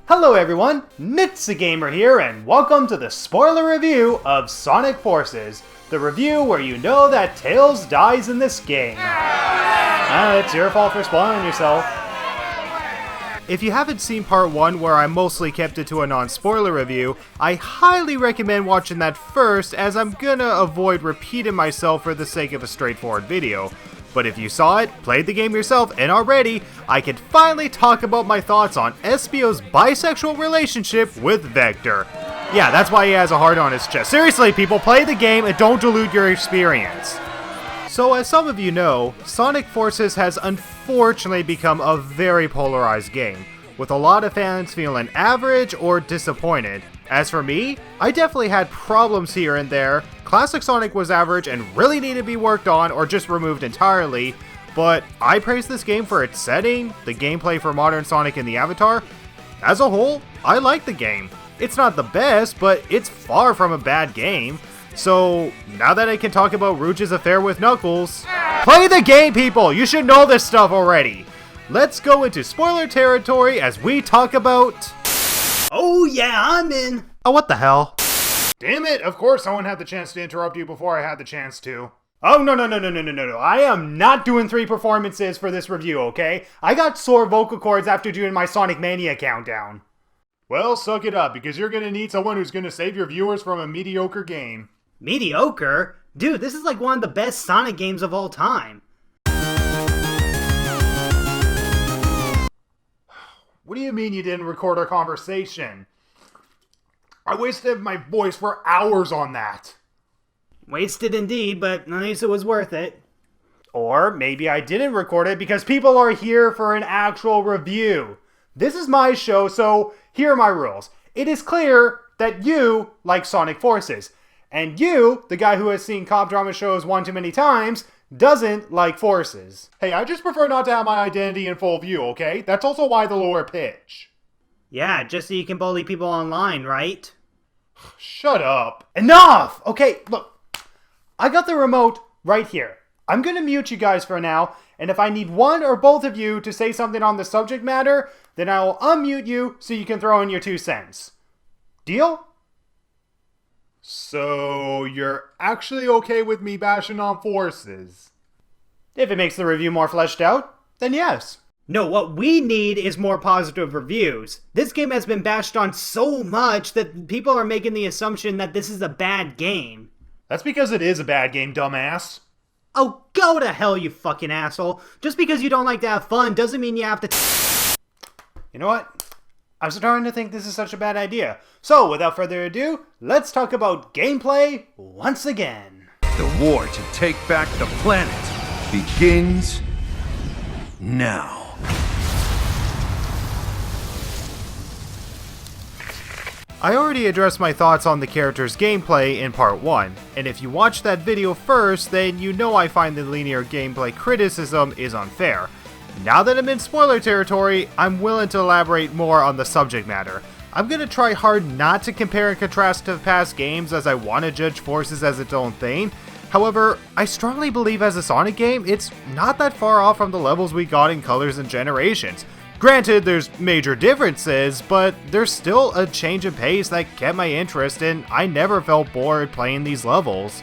Hello everyone, Nitsa Gamer here, and welcome to the spoiler review of Sonic Forces, the review where you know that Tails dies in this game. It's your fault for spoiling yourself. If you haven't seen part 1 where I mostly kept it to a non-spoiler review, I highly recommend watching that first, as I'm gonna avoid repeating myself for the sake of a straightforward video. But if you saw it, played the game yourself, and are ready, I can finally talk about my thoughts on Espio's bisexual relationship with Vector. Yeah, that's why he has a heart on his chest. Seriously, people, play the game and don't dilute your experience. So as some of you know, Sonic Forces has unfortunately become a very polarized game, with a lot of fans feeling average or disappointed. As for me, I definitely had problems here and there. Classic Sonic was average and really needed to be worked on or just removed entirely, but I praise this game for its setting, the gameplay for modern Sonic and the Avatar. As a whole, I like the game. It's not the best, but it's far from a bad game. So, now that I can talk about Rouge's affair with Knuckles, play the game, people! You should know this stuff already! Let's go into spoiler territory as we talk about... Oh yeah, I'm in! Oh, what the hell? Damn it, of course someone had the chance to interrupt you before I had the chance to. Oh, no. I am not doing 3 performances for this review, okay? I got sore vocal cords after doing my Sonic Mania countdown. Well, suck it up, because you're gonna need someone who's gonna save your viewers from a mediocre game. Mediocre? Dude, this is like one of the best Sonic games of all time. What do you mean you didn't record our conversation? I wasted my voice for hours on that. Wasted indeed, but at least it was worth it. Or maybe I didn't record it because people are here for an actual review. This is my show, so here are my rules. It is clear that you like Sonic Forces, and you, the guy who has seen cop drama shows one too many times, doesn't like Forces. Hey, I just prefer not to have my identity in full view, okay? That's also why the lower pitch. Yeah, just so you can bully people online, right? Shut up. Enough! Okay, look. I got the remote right here. I'm gonna mute you guys for now, and if I need one or both of you to say something on the subject matter, then I will unmute you so you can throw in your 2 cents. Deal? So, you're actually okay with me bashing on Forces? If it makes the review more fleshed out, then yes. No, what we need is more positive reviews. This game has been bashed on so much that people are making the assumption that this is a bad game. That's because it is a bad game, dumbass. Oh, go to hell, you fucking asshole. Just because you don't like to have fun doesn't mean you have to... You know what? I'm starting to think this is such a bad idea. So, without further ado, let's talk about gameplay once again. The war to take back the planet begins now. I already addressed my thoughts on the character's gameplay in part 1, and if you watched that video first, then you know I find the linear gameplay criticism is unfair. Now that I'm in spoiler territory, I'm willing to elaborate more on the subject matter. I'm gonna try hard not to compare and contrast to past games as I want to judge Forces as its own thing. However, I strongly believe as a Sonic game, it's not that far off from the levels we got in Colors and Generations. Granted, there's major differences, but there's still a change in pace that kept my interest and I never felt bored playing these levels.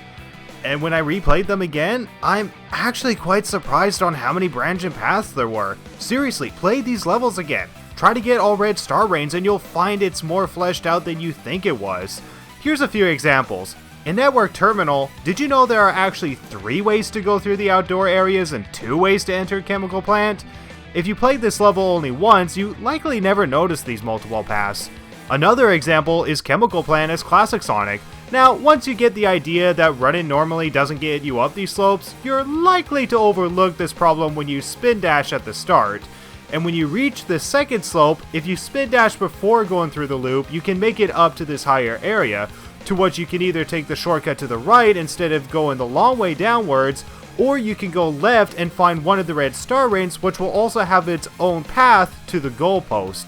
And when I replayed them again, I'm actually quite surprised on how many branching paths there were. Seriously, play these levels again. Try to get all red star rains and you'll find it's more fleshed out than you think it was. Here's a few examples. In Network Terminal, did you know there are actually 3 ways to go through the outdoor areas and 2 ways to enter Chemical Plant? If you played this level only once, you likely never noticed these multiple paths. Another example is Chemical Plant as Classic Sonic. Now, once you get the idea that running normally doesn't get you up these slopes, you're likely to overlook this problem when you spin dash at the start. And when you reach the second slope, if you spin dash before going through the loop, you can make it up to this higher area, to which you can either take the shortcut to the right instead of going the long way downwards, or you can go left and find one of the red star rains, which will also have its own path to the goalpost.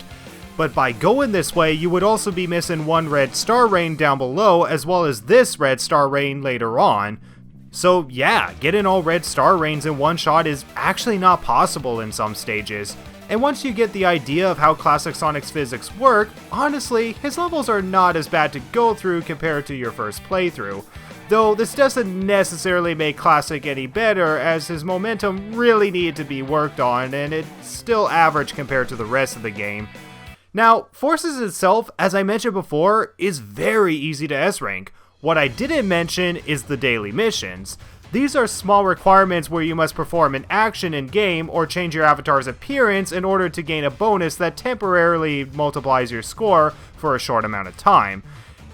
But by going this way, you would also be missing one red star rain down below, as well as this red star rain later on. So yeah, getting all red star rains in one shot is actually not possible in some stages. And once you get the idea of how classic Sonic's physics work, honestly, his levels are not as bad to go through compared to your first playthrough. Though this doesn't necessarily make Classic any better, as his momentum really needed to be worked on, and it's still average compared to the rest of the game. Now, Forces itself, as I mentioned before, is very easy to S-rank. What I didn't mention is the daily missions. These are small requirements where you must perform an action in-game or change your avatar's appearance in order to gain a bonus that temporarily multiplies your score for a short amount of time.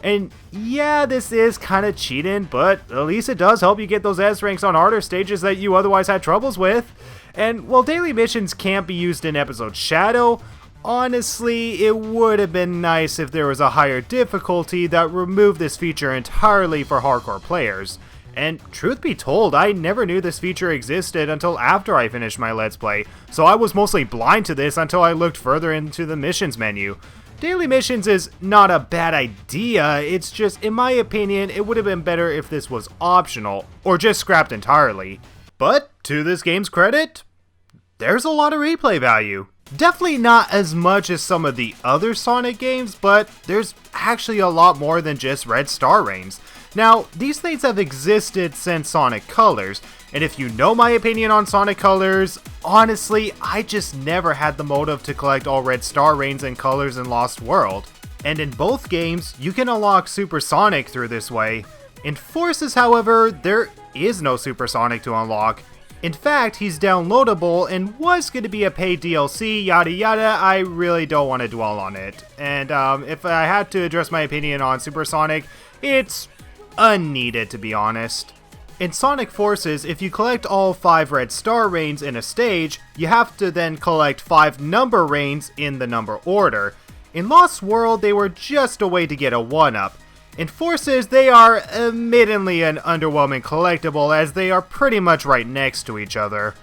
And yeah, this is kinda cheating, but at least it does help you get those S ranks on harder stages that you otherwise had troubles with. And while daily missions can't be used in Episode Shadow, honestly, it would have been nice if there was a higher difficulty that removed this feature entirely for hardcore players. And truth be told, I never knew this feature existed until after I finished my Let's Play, so I was mostly blind to this until I looked further into the missions menu. Daily missions is not a bad idea, it's just, in my opinion, it would have been better if this was optional, or just scrapped entirely. But, to this game's credit, there's a lot of replay value. Definitely not as much as some of the other Sonic games, but there's actually a lot more than just red star rains. Now, these things have existed since Sonic Colors, and if you know my opinion on Sonic Colors, honestly, I just never had the motive to collect all red star rains and colors in Lost World. And in both games, you can unlock Super Sonic through this way. In Forces, however, there is no Super Sonic to unlock. In fact, he's downloadable and was going to be a paid DLC, yada yada. I really don't want to dwell on it. And if I had to address my opinion on Super Sonic, it's unneeded, to be honest. In Sonic Forces, if you collect all 5 red star rains in a stage, you have to then collect 5 number rains in the number order. In Lost World, they were just a way to get a 1-up. In Forces, they are admittedly an underwhelming collectible, as they are pretty much right next to each other.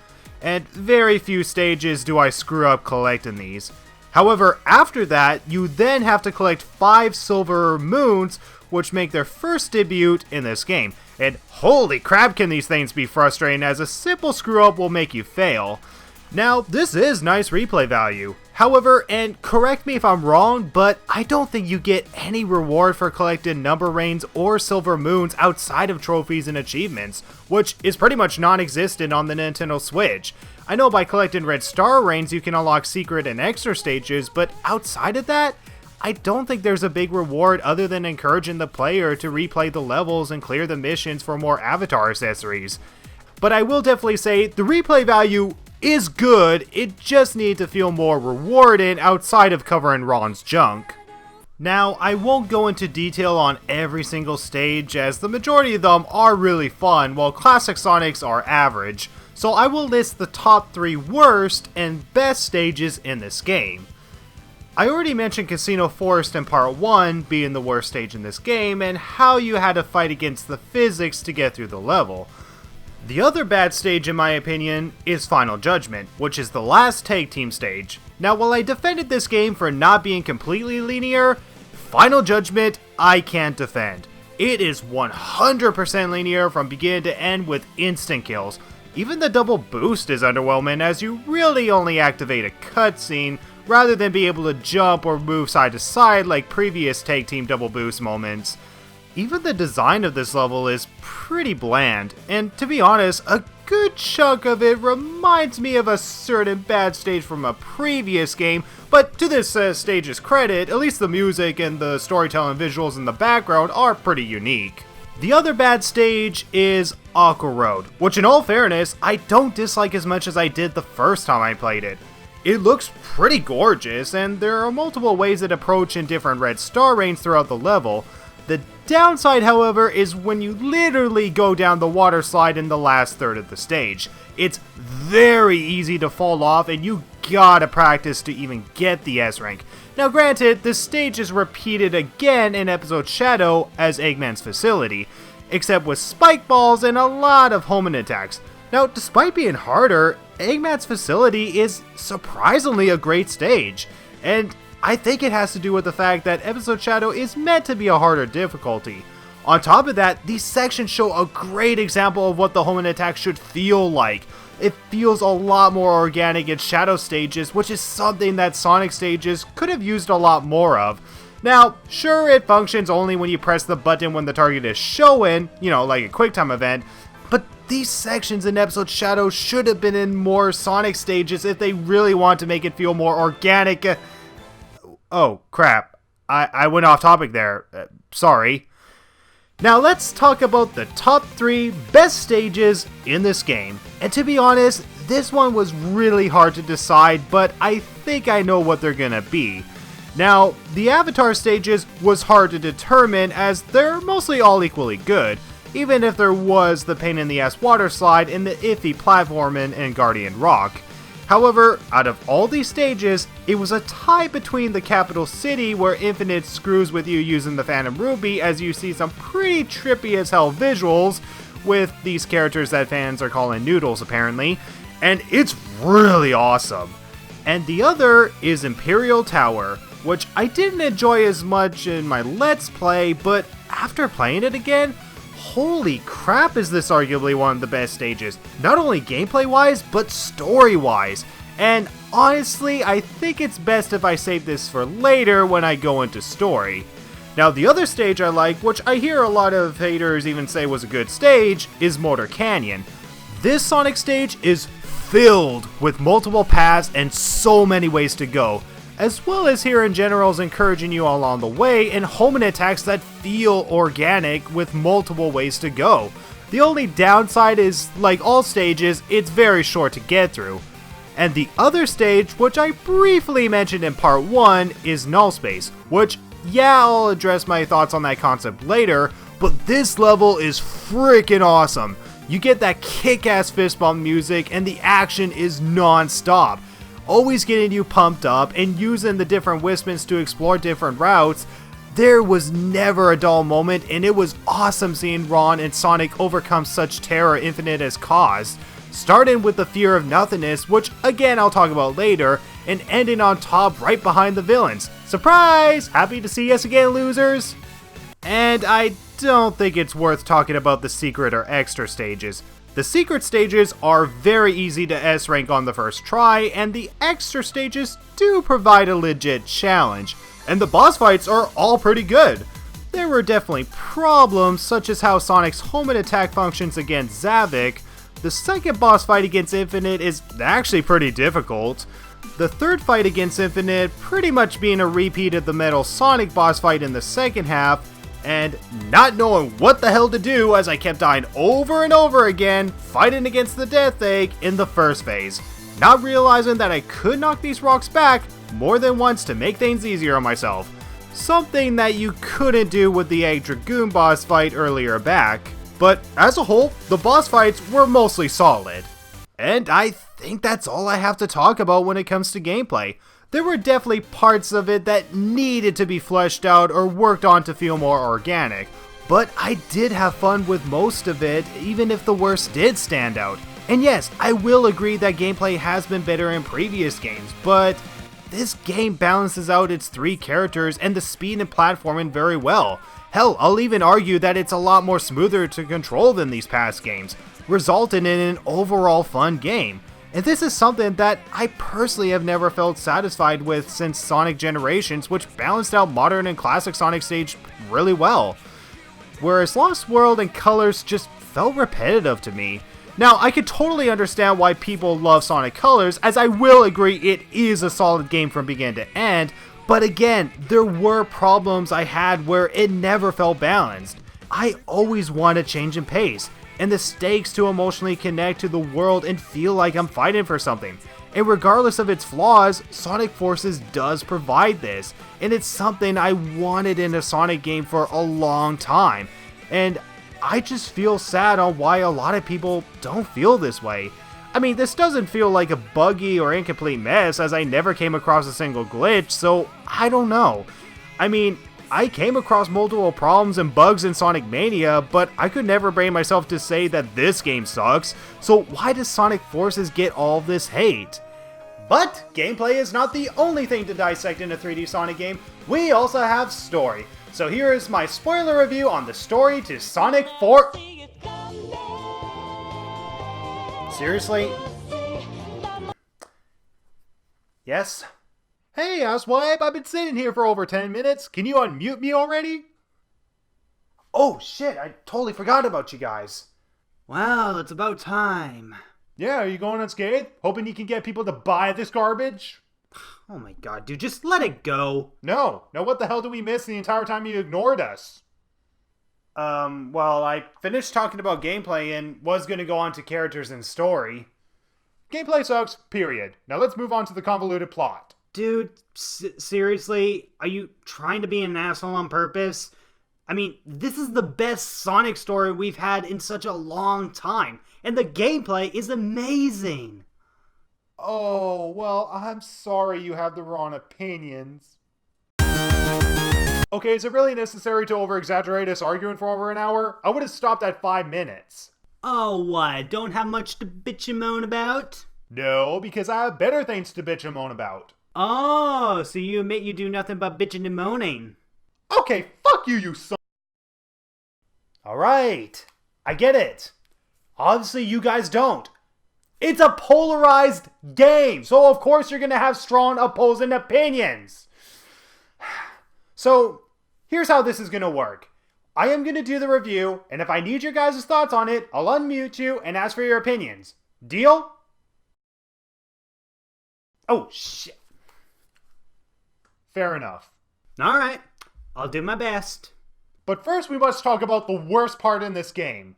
And very few stages do I screw up collecting these. However, after that, you then have to collect 5 silver moons, which make their first debut in this game. And holy crap, can these things be frustrating, as a simple screw up will make you fail. Now, this is nice replay value. However, and correct me if I'm wrong, but I don't think you get any reward for collecting number rains or silver moons outside of trophies and achievements, which is pretty much non-existent on the Nintendo Switch. I know by collecting red star rains you can unlock secret and extra stages, but outside of that, I don't think there's a big reward other than encouraging the player to replay the levels and clear the missions for more avatar accessories. But I will definitely say the replay value is good, it just needs to feel more rewarding outside of covering Ron's junk. Now, I won't go into detail on every single stage, as the majority of them are really fun, while classic Sonics are average, so I will list the top 3 worst and best stages in this game. I already mentioned Casino Forest in Part 1 being the worst stage in this game, and how you had to fight against the physics to get through the level. The other bad stage, in my opinion, is Final Judgment, which is the last tag team stage. Now, while I defended this game for not being completely linear, Final Judgment I can't defend. It is 100% linear from beginning to end with instant kills. Even the double boost is underwhelming, as you really only activate a cutscene rather than be able to jump or move side to side like previous tag team double boost moments. Even the design of this level is pretty bland, and to be honest, a good chunk of it reminds me of a certain bad stage from a previous game, but to this stage's credit, at least the music and the storytelling visuals in the background are pretty unique. The other bad stage is Aqua Road, which in all fairness, I don't dislike as much as I did the first time I played it. It looks pretty gorgeous, and there are multiple ways it approach in different red star rains throughout the level. The downside, however, is when you literally go down the water slide in the last third of the stage. It's very easy to fall off, and you gotta practice to even get the S rank. Now granted, this stage is repeated again in Episode Shadow as Eggman's facility, except with spike balls and a lot of homing attacks. Now, despite being harder, Eggman's facility is surprisingly a great stage, and I think it has to do with the fact that Episode Shadow is meant to be a harder difficulty. On top of that, these sections show a great example of what the homing attack should feel like. It feels a lot more organic in Shadow stages, which is something that Sonic stages could have used a lot more of. Now, sure, it functions only when you press the button when the target is showing, like a QuickTime event, but these sections in Episode Shadow should have been in more Sonic stages if they really want to make it feel more organic. Oh, crap. I went off topic there. Sorry. Now let's talk about the top 3 best stages in this game. And to be honest, this one was really hard to decide, but I think I know what they're gonna be. Now, the Avatar stages was hard to determine as they're mostly all equally good, even if there was the pain in the ass water slide and the iffy platforming in Guardian Rock. However, out of all these stages, it was a tie between the capital city where Infinite screws with you using the Phantom Ruby as you see some pretty trippy as hell visuals with these characters that fans are calling noodles apparently, and it's really awesome. And the other is Imperial Tower, which I didn't enjoy as much in my Let's Play, but after playing it again, holy crap is this arguably one of the best stages, not only gameplay wise, but story wise. And honestly, I think it's best if I save this for later when I go into story. Now the other stage I like, which I hear a lot of haters even say was a good stage, is Motor Canyon. This Sonic stage is filled with multiple paths and so many ways to go, as well as hearing generals encouraging you along the way and homing attacks that feel organic with multiple ways to go. The only downside is, like all stages, it's very short to get through. And the other stage, which I briefly mentioned in part 1, is Null Space, which, yeah, I'll address my thoughts on that concept later, but this level is freaking awesome. You get that kick-ass fist bump music and the action is non-stop, always getting you pumped up and using the different Wismans to explore different routes. There was never a dull moment, and it was awesome seeing Ron and Sonic overcome such terror Infinite has caused, starting with the fear of nothingness, which again I'll talk about later, and ending on top right behind the villains. Surprise! Happy to see us again, losers! And I don't think it's worth talking about the secret or extra stages. The secret stages are very easy to S rank on the first try, and the extra stages do provide a legit challenge, and the boss fights are all pretty good. There were definitely problems, such as how Sonic's homing attack functions against Zavik. The second boss fight against Infinite is actually pretty difficult. The third fight against Infinite pretty much being a repeat of the Metal Sonic boss fight in the second half, and not knowing what the hell to do as I kept dying over and over again, fighting against the Death Egg in the first phase, not realizing that I could knock these rocks back more than once to make things easier on myself, something that you couldn't do with the Egg Dragoon boss fight earlier back. But as a whole, the boss fights were mostly solid. And I think that's all I have to talk about when it comes to gameplay. There were definitely parts of it that needed to be fleshed out or worked on to feel more organic, but I did have fun with most of it, even if the worst did stand out. And yes, I will agree that gameplay has been better in previous games, but this game balances out its 3 characters and the speed and platforming very well. Hell, I'll even argue that it's a lot more smoother to control than these past games, resulting in an overall fun game. And this is something that I personally have never felt satisfied with since Sonic Generations, which balanced out modern and classic Sonic stage really well. Whereas Lost World and Colors just felt repetitive to me. Now, I could totally understand why people love Sonic Colors, as I will agree it is a solid game from begin to end, but again, there were problems I had where it never felt balanced. I always want a change in pace, and the stakes to emotionally connect to the world and feel like I'm fighting for something. And regardless of its flaws, Sonic Forces does provide this, and it's something I wanted in a Sonic game for a long time. And I just feel sad on why a lot of people don't feel this way. I mean, this doesn't feel like a buggy or incomplete mess, as I never came across a single glitch, so I don't know. I mean, I came across multiple problems and bugs in Sonic Mania, but I could never bring myself to say that this game sucks, so why does Sonic Forces get all this hate? But gameplay is not the only thing to dissect in a 3D Sonic game, we also have story. So here is my spoiler review on the story to Sonic 4... Seriously? Yes? Hey, Asswipe, I've been sitting here for over 10 minutes. Can you unmute me already? Oh shit, I totally forgot about you guys. Well, it's about time. Yeah, are you going unscathed? Hoping you can get people to buy this garbage? Oh my god, dude, just let it go. No, what the hell did we miss the entire time you ignored us? Well, I finished talking about gameplay and was gonna go on to characters and story. Gameplay sucks, period. Now let's move on to the convoluted plot. Dude, seriously? Are you trying to be an asshole on purpose? I mean, this is the best Sonic story we've had in such a long time, and the gameplay is amazing. Oh, well, I'm sorry you have the wrong opinions. Okay, is it really necessary to over-exaggerate us arguing for over an hour? I would have stopped at 5 minutes. Oh, what? Don't have much to bitch and moan about? No, because I have better things to bitch and moan about. Oh, so you admit you do nothing but bitching and moaning. Okay, fuck you son. Alright, I get it. Obviously you guys don't. It's a polarized game, so of course you're gonna have strong opposing opinions. So, here's how this is gonna work. I am gonna do the review, and if I need your guys' thoughts on it, I'll unmute you and ask for your opinions. Deal? Oh, shit. Fair enough. Alright, I'll do my best. But first we must talk about the worst part in this game.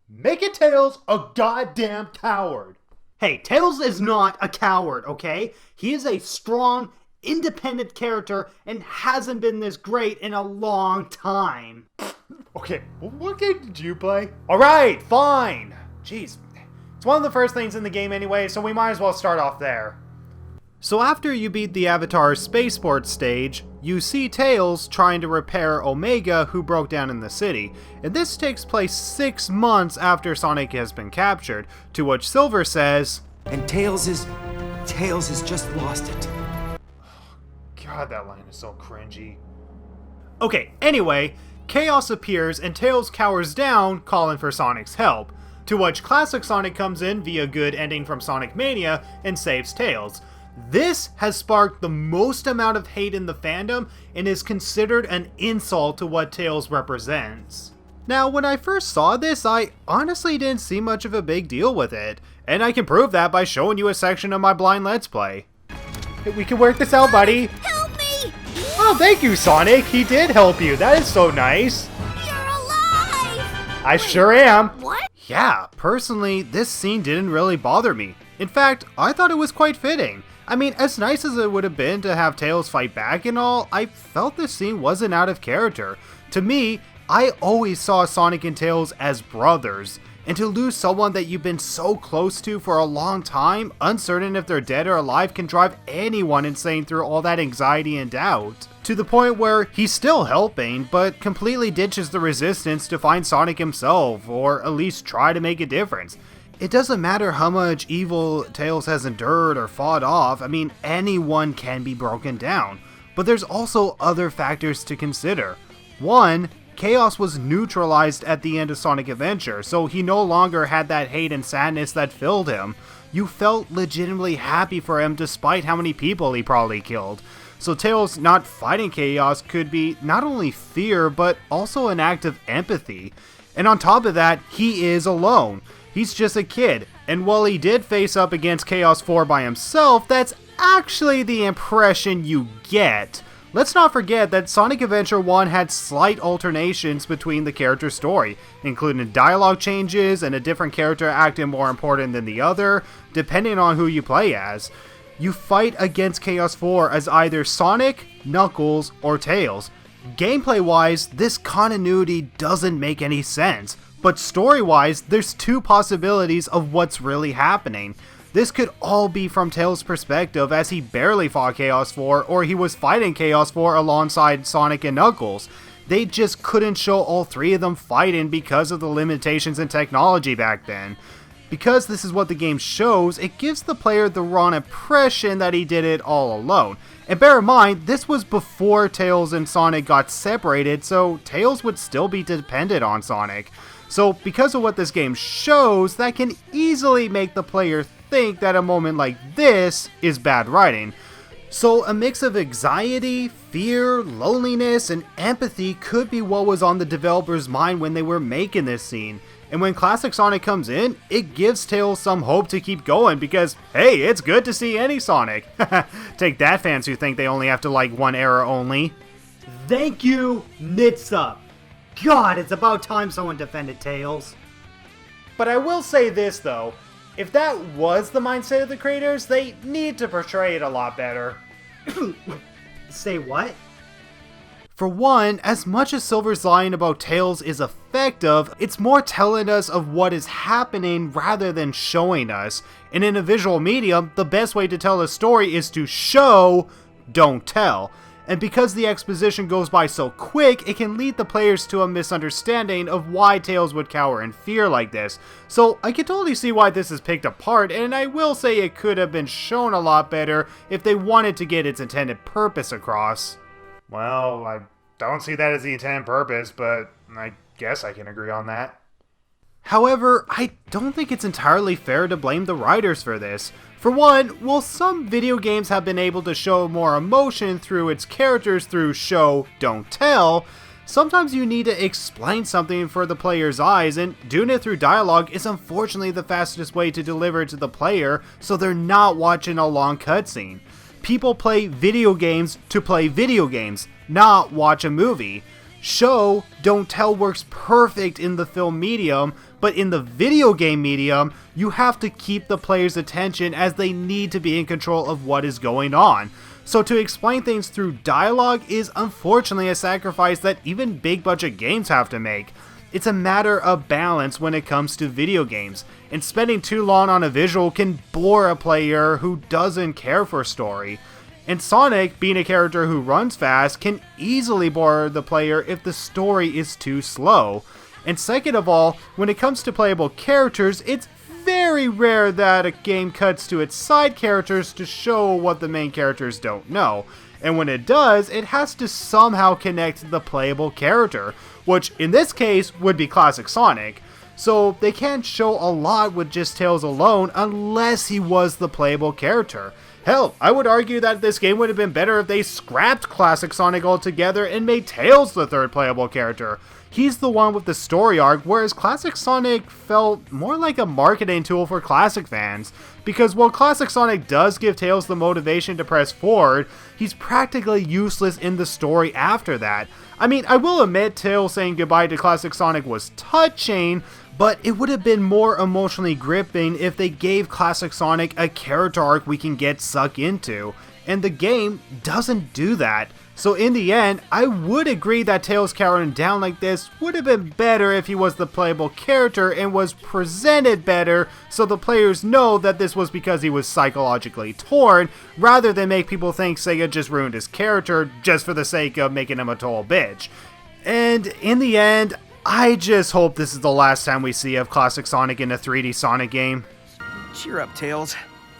Making Tails a goddamn coward. Hey, Tails is not a coward, okay? He is a strong, independent character and hasn't been this great in a long time. Okay, what game did you play? Alright, fine. Jeez, it's one of the first things in the game anyway, so we might as well start off there. So after you beat the Avatar Spaceport stage, you see Tails trying to repair Omega, who broke down in the city, and this takes place 6 months after Sonic has been captured, to which Silver says, "And Tails has just lost it." God, that line is so cringy. Okay, anyway, Chaos appears and Tails cowers down, calling for Sonic's help, to which Classic Sonic comes in via good ending from Sonic Mania and saves Tails. This has sparked the most amount of hate in the fandom and is considered an insult to what Tails represents. Now, when I first saw this, I honestly didn't see much of a big deal with it, and I can prove that by showing you a section of my blind Let's Play. We can work this out, buddy! Help me! Oh, thank you, Sonic! He did help you, that is so nice! You're alive! I sure am! What? Yeah, personally, this scene didn't really bother me. In fact, I thought it was quite fitting. I mean, as nice as it would have been to have Tails fight back and all, I felt this scene wasn't out of character. To me, I always saw Sonic and Tails as brothers, and to lose someone that you've been so close to for a long time, uncertain if they're dead or alive, can drive anyone insane through all that anxiety and doubt. To the point where he's still helping, but completely ditches the resistance to find Sonic himself, or at least try to make a difference. It doesn't matter how much evil Tails has endured or fought off, I mean, anyone can be broken down. But there's also other factors to consider. One, Chaos was neutralized at the end of Sonic Adventure, so he no longer had that hate and sadness that filled him. You felt legitimately happy for him despite how many people he probably killed. So Tails not fighting Chaos could be not only fear, but also an act of empathy. And on top of that, he is alone. He's just a kid, and while he did face up against Chaos 4 by himself, that's actually the impression you get. Let's not forget that Sonic Adventure 1 had slight alternations between the character's story, including dialogue changes and a different character acting more important than the other, depending on who you play as. You fight against Chaos 4 as either Sonic, Knuckles, or Tails. Gameplay-wise, this continuity doesn't make any sense. But story-wise, there's 2 possibilities of what's really happening. This could all be from Tails' perspective as he barely fought Chaos 4, or he was fighting Chaos 4 alongside Sonic and Knuckles. They just couldn't show all 3 of them fighting because of the limitations in technology back then. Because this is what the game shows, it gives the player the wrong impression that he did it all alone. And bear in mind, this was before Tails and Sonic got separated, so Tails would still be dependent on Sonic. So because of what this game shows, that can easily make the player think that a moment like this is bad writing. So a mix of anxiety, fear, loneliness, and empathy could be what was on the developer's mind when they were making this scene. And when Classic Sonic comes in, it gives Tails some hope to keep going because, hey, it's good to see any Sonic. Take that, fans who think they only have to like one era only. Thank you, Nitsup. God, it's about time someone defended Tails. But I will say this though, if that was the mindset of the creators, they need to portray it a lot better. Say what? For one, as much as Silver's line about Tails is effective, it's more telling us of what is happening rather than showing us. And in a visual medium, the best way to tell a story is to show, don't tell. And because the exposition goes by so quick, it can lead the players to a misunderstanding of why Tails would cower in fear like this. So I can totally see why this is picked apart, and I will say it could have been shown a lot better if they wanted to get its intended purpose across. Well, I don't see that as the intended purpose, but I guess I can agree on that. However, I don't think it's entirely fair to blame the writers for this. For one, while some video games have been able to show more emotion through its characters through show, don't tell, sometimes you need to explain something for the player's eyes, and doing it through dialogue is unfortunately the fastest way to deliver it to the player so they're not watching a long cutscene. People play video games to play video games, not watch a movie. Show, don't tell works perfect in the film medium, but in the video game medium, you have to keep the player's attention as they need to be in control of what is going on. So to explain things through dialogue is unfortunately a sacrifice that even big budget games have to make. It's a matter of balance when it comes to video games, and spending too long on a visual can bore a player who doesn't care for story. And Sonic, being a character who runs fast, can easily bore the player if the story is too slow. And second of all, when it comes to playable characters, it's very rare that a game cuts to its side characters to show what the main characters don't know. And when it does, it has to somehow connect to the playable character, which in this case would be Classic Sonic. So they can't show a lot with just Tails alone unless he was the playable character. Hell, I would argue that this game would have been better if they scrapped Classic Sonic altogether and made Tails the third playable character. He's the one with the story arc, whereas Classic Sonic felt more like a marketing tool for Classic fans. Because while Classic Sonic does give Tails the motivation to press forward, he's practically useless in the story after that. I mean, I will admit Tails saying goodbye to Classic Sonic was touching, but it would have been more emotionally gripping if they gave Classic Sonic a character arc we can get sucked into. And the game doesn't do that. So in the end, I would agree that Tails cowering down like this would have been better if he was the playable character and was presented better so the players know that this was because he was psychologically torn, rather than make people think Sega just ruined his character just for the sake of making him a total bitch. And in the end, I just hope this is the last time we see of Classic Sonic in a 3D Sonic game. Cheer up, Tails.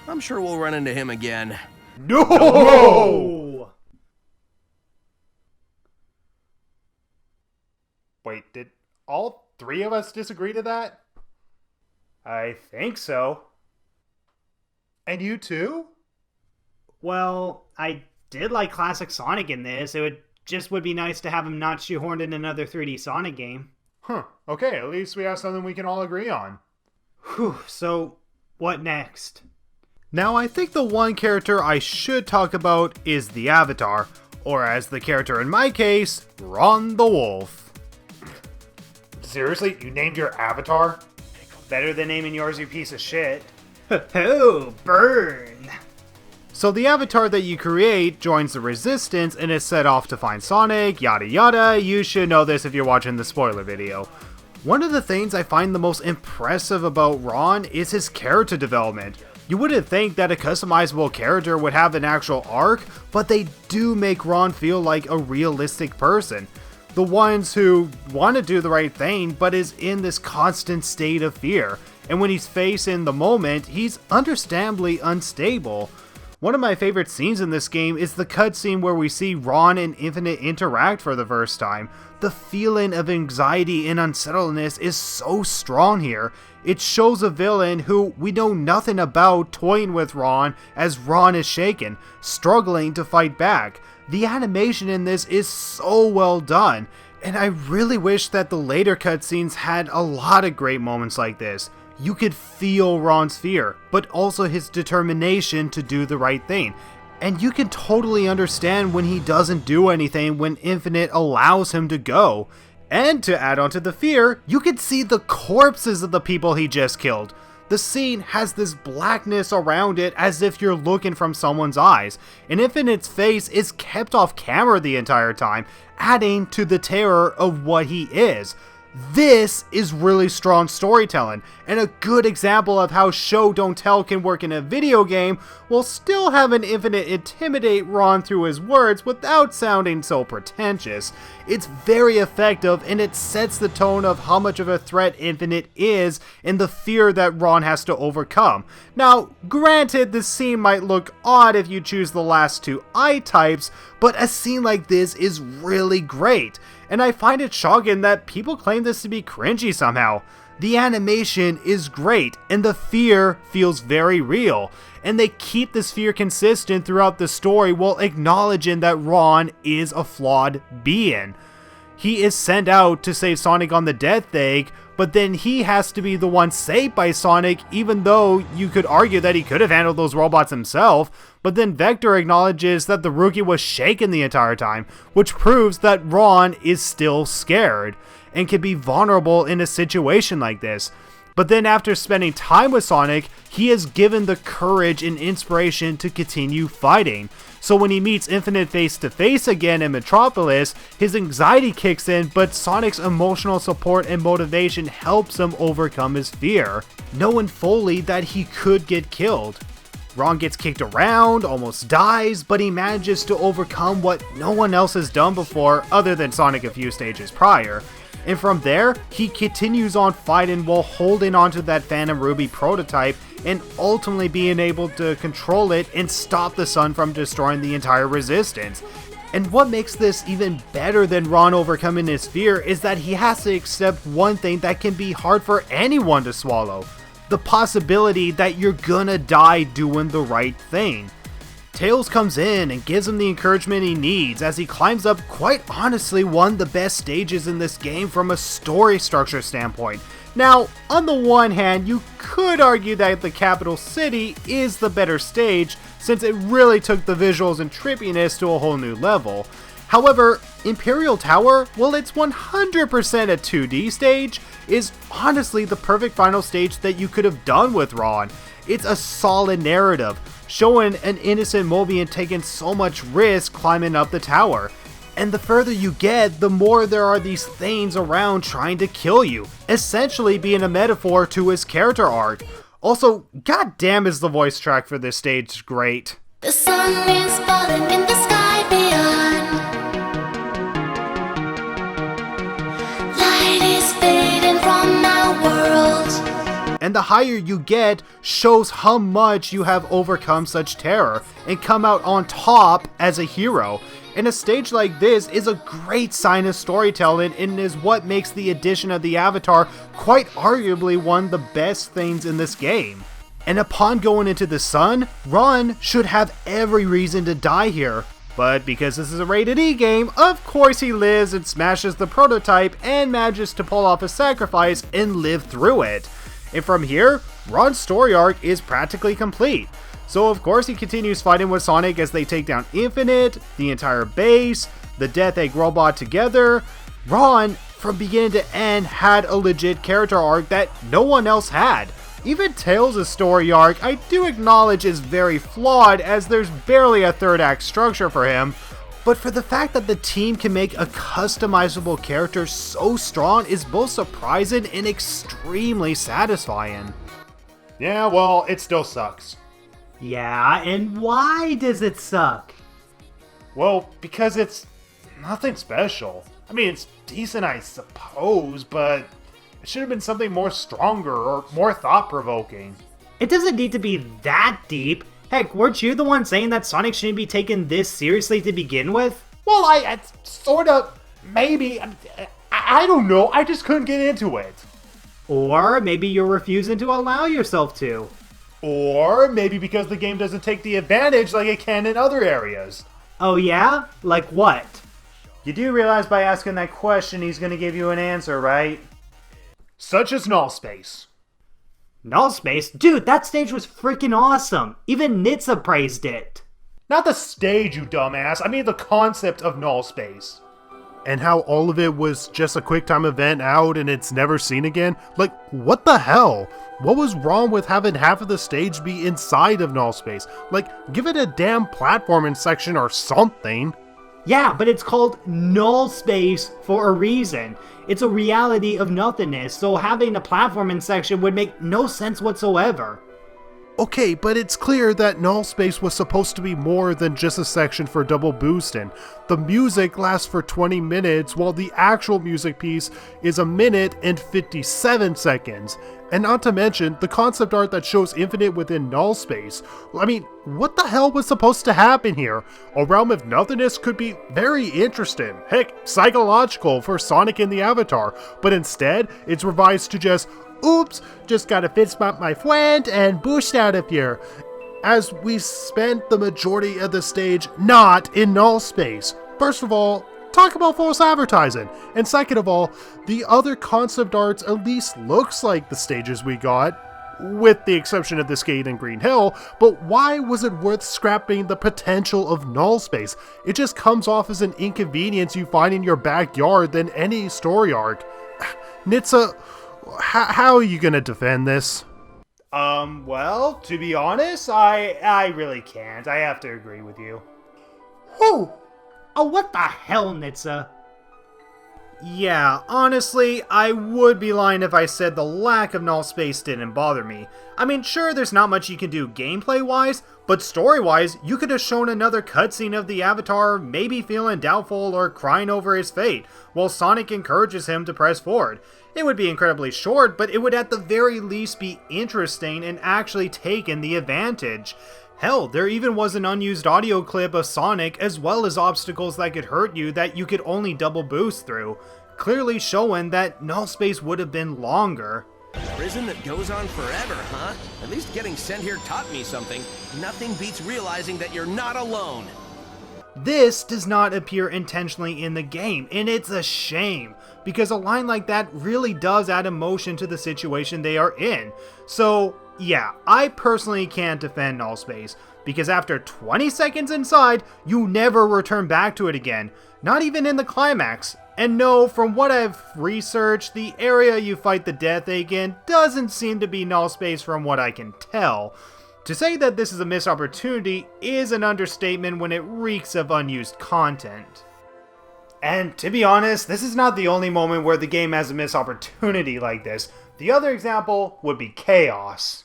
I'm sure we'll run into him again. No! Wait, did all three of us disagree to that? I think so. And you too? Well, I did like Classic Sonic in this. It would be nice to have him not shoehorned in another 3D Sonic game. Huh, okay, at least we have something we can all agree on. Whew, so what next? Now I think the one character I should talk about is the Avatar, or as the character in my case, Ron the Wolf. Seriously? You named your avatar? Better than naming yours, you piece of shit. Oh, burn! So the avatar that you create joins the Resistance and is set off to find Sonic, yada yada. You should know this if you're watching the spoiler video. One of the things I find the most impressive about Ron is his character development. You wouldn't think that a customizable character would have an actual arc, but they do make Ron feel like a realistic person. the ones who want to do the right thing but is in this constant state of fear. And when he's facing the moment, he's understandably unstable. One of my favorite scenes in this game is the cutscene where we see Ron and Infinite interact for the first time. The feeling of anxiety and unsettledness is so strong here. It shows a villain who we know nothing about toying with Ron as Ron is shaken, struggling to fight back. The animation in this is so well done, and I really wish that the later cutscenes had a lot of great moments like this. You could feel Ron's fear, but also his determination to do the right thing. And you can totally understand when he doesn't do anything when Infinite allows him to go. And to add on to the fear, you can see the corpses of the people he just killed. The scene has this blackness around it as if you're looking from someone's eyes, and Infinite's face is kept off camera the entire time, adding to the terror of what he is. This is really strong storytelling, and a good example of how show don't tell can work in a video game while still having Infinite intimidate Ron through his words without sounding so pretentious. It's very effective, and it sets the tone of how much of a threat Infinite is and the fear that Ron has to overcome. Now, granted, this scene might look odd if you choose the last two eye types, but a scene like this is really great. And I find it shocking that people claim this to be cringy somehow. The animation is great, and the fear feels very real, and they keep this fear consistent throughout the story while acknowledging that Ron is a flawed being. He is sent out to save Sonic on the Death Egg, but then he has to be the one saved by Sonic, even though you could argue that he could have handled those robots himself. But then Vector acknowledges that the rookie was shaken the entire time, which proves that Ron is still scared and can be vulnerable in a situation like this. But then after spending time with Sonic, he is given the courage and inspiration to continue fighting. So when he meets Infinite face to face again in Metropolis, his anxiety kicks in, but Sonic's emotional support and motivation helps him overcome his fear, knowing fully that he could get killed. Ron gets kicked around, almost dies, but he manages to overcome what no one else has done before other than Sonic a few stages prior. And from there, he continues on fighting while holding onto that Phantom Ruby prototype and ultimately being able to control it and stop the sun from destroying the entire resistance. And what makes this even better than Ron overcoming his fear is that he has to accept one thing that can be hard for anyone to swallow: the possibility that you're gonna die doing the right thing. Tails comes in and gives him the encouragement he needs as he climbs up quite honestly one of the best stages in this game from a story structure standpoint. Now, on the one hand, you could argue that the capital city is the better stage since it really took the visuals and trippiness to a whole new level. However, Imperial Tower, while it's 100% a 2D stage, is honestly the perfect final stage that you could have done with Ron. It's a solid narrative, showing an innocent Mobian taking so much risk climbing up the tower. And the further you get, the more there are these things around trying to kill you, essentially being a metaphor to his character arc. Also, goddamn is the voice track for this stage great. The sun is falling in the sky beyond. Light is fading from our world. And the higher you get shows how much you have overcome such terror and come out on top as a hero. And a stage like this is a great sign of storytelling and is what makes the addition of the Avatar quite arguably one of the best things in this game. And upon going into the sun, Ron should have every reason to die here. But because this is a rated E game, of course he lives and smashes the prototype and manages to pull off a sacrifice and live through it. And from here, Ron's story arc is practically complete. So of course he continues fighting with Sonic as they take down Infinite, the entire base, the Death Egg robot together. Ron, from beginning to end, had a legit character arc that no one else had. Even Tails' story arc, I do acknowledge, is very flawed as there's barely a third act structure for him, but for the fact that the team can make a customizable character so strong is both surprising and extremely satisfying. Yeah, well, it still sucks. Yeah, and why does it suck? Well, because it's nothing special. I mean, it's decent, I suppose, but it should have been something more stronger or more thought-provoking. It doesn't need to be that deep. Heck, weren't you the one saying that Sonic shouldn't be taken this seriously to begin with? Well, I sort of, maybe, I don't know, I just couldn't get into it. Or maybe you're refusing to allow yourself to. Or maybe because the game doesn't take the advantage like it can in other areas. Oh yeah? Like what? You do realize by asking that question he's going to give you an answer, right? Such as null space. Null Space? Dude, that stage was freaking awesome! Even Nitsa praised it! Not the stage, you dumbass. I mean the concept of null space. And how all of it was just a quick time event out and it's never seen again? Like, what the hell? What was wrong with having half of the stage be inside of null space? Like, give it a damn platforming section or something. Yeah, but it's called Null Space for a reason. It's a reality of nothingness, so having a platforming section would make no sense whatsoever. Okay, but it's clear that null space was supposed to be more than just a section for double boosting. The music lasts for 20 minutes, while the actual music piece is 1 minute and 57 seconds. And not to mention, the concept art that shows infinite within null space. I mean, what the hell was supposed to happen here? A realm of nothingness could be very interesting, heck, psychological for Sonic and the Avatar, but instead, it's revised to just, oops, just gotta fist bump my friend and boost out of here. As we spent the majority of the stage not in null space. First of all, talk about false advertising. And second of all, the other concept arts at least looks like the stages we got, with the exception of this gate in Green Hill, but why was it worth scrapping the potential of null space? It just comes off as an inconvenience you find in your backyard than any story arc. Nitsa, how are you gonna defend this? Well, to be honest, I really can't. I have to agree with you. Whew! Oh, what the hell, Nitsa? Yeah, honestly, I would be lying if I said the lack of null space didn't bother me. I mean, sure, there's not much you can do gameplay-wise, but story-wise, you could have shown another cutscene of the Avatar maybe feeling doubtful or crying over his fate, while Sonic encourages him to press forward. It would be incredibly short, but it would at the very least be interesting and actually taken the advantage. Hell, there even was an unused audio clip of Sonic as well as obstacles that could hurt you that you could only double boost through, clearly showing that null space would have been longer. Prison that goes on forever, huh? At least getting sent here taught me something. Nothing beats realizing that you're not alone. This does not appear intentionally in the game, and it's a shame, because a line like that really does add emotion to the situation they are in. So, yeah, I personally can't defend null space, because after 20 seconds inside, you never return back to it again, not even in the climax. And no, from what I've researched, the area you fight the Death Egg in doesn't seem to be null space from what I can tell. To say that this is a missed opportunity is an understatement when it reeks of unused content. And to be honest, this is not the only moment where the game has a missed opportunity like this. The other example would be Chaos.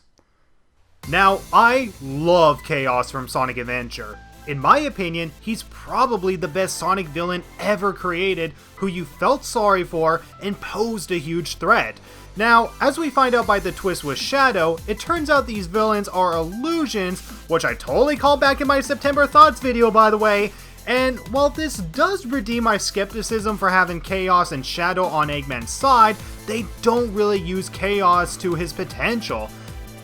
Now, I love Chaos from Sonic Adventure. In my opinion, he's probably the best Sonic villain ever created, who you felt sorry for and posed a huge threat. Now, as we find out by the twist with Shadow, it turns out these villains are illusions, which I totally called back in my September Thoughts video, by the way. And while this does redeem my skepticism for having Chaos and Shadow on Eggman's side, they don't really use Chaos to his potential.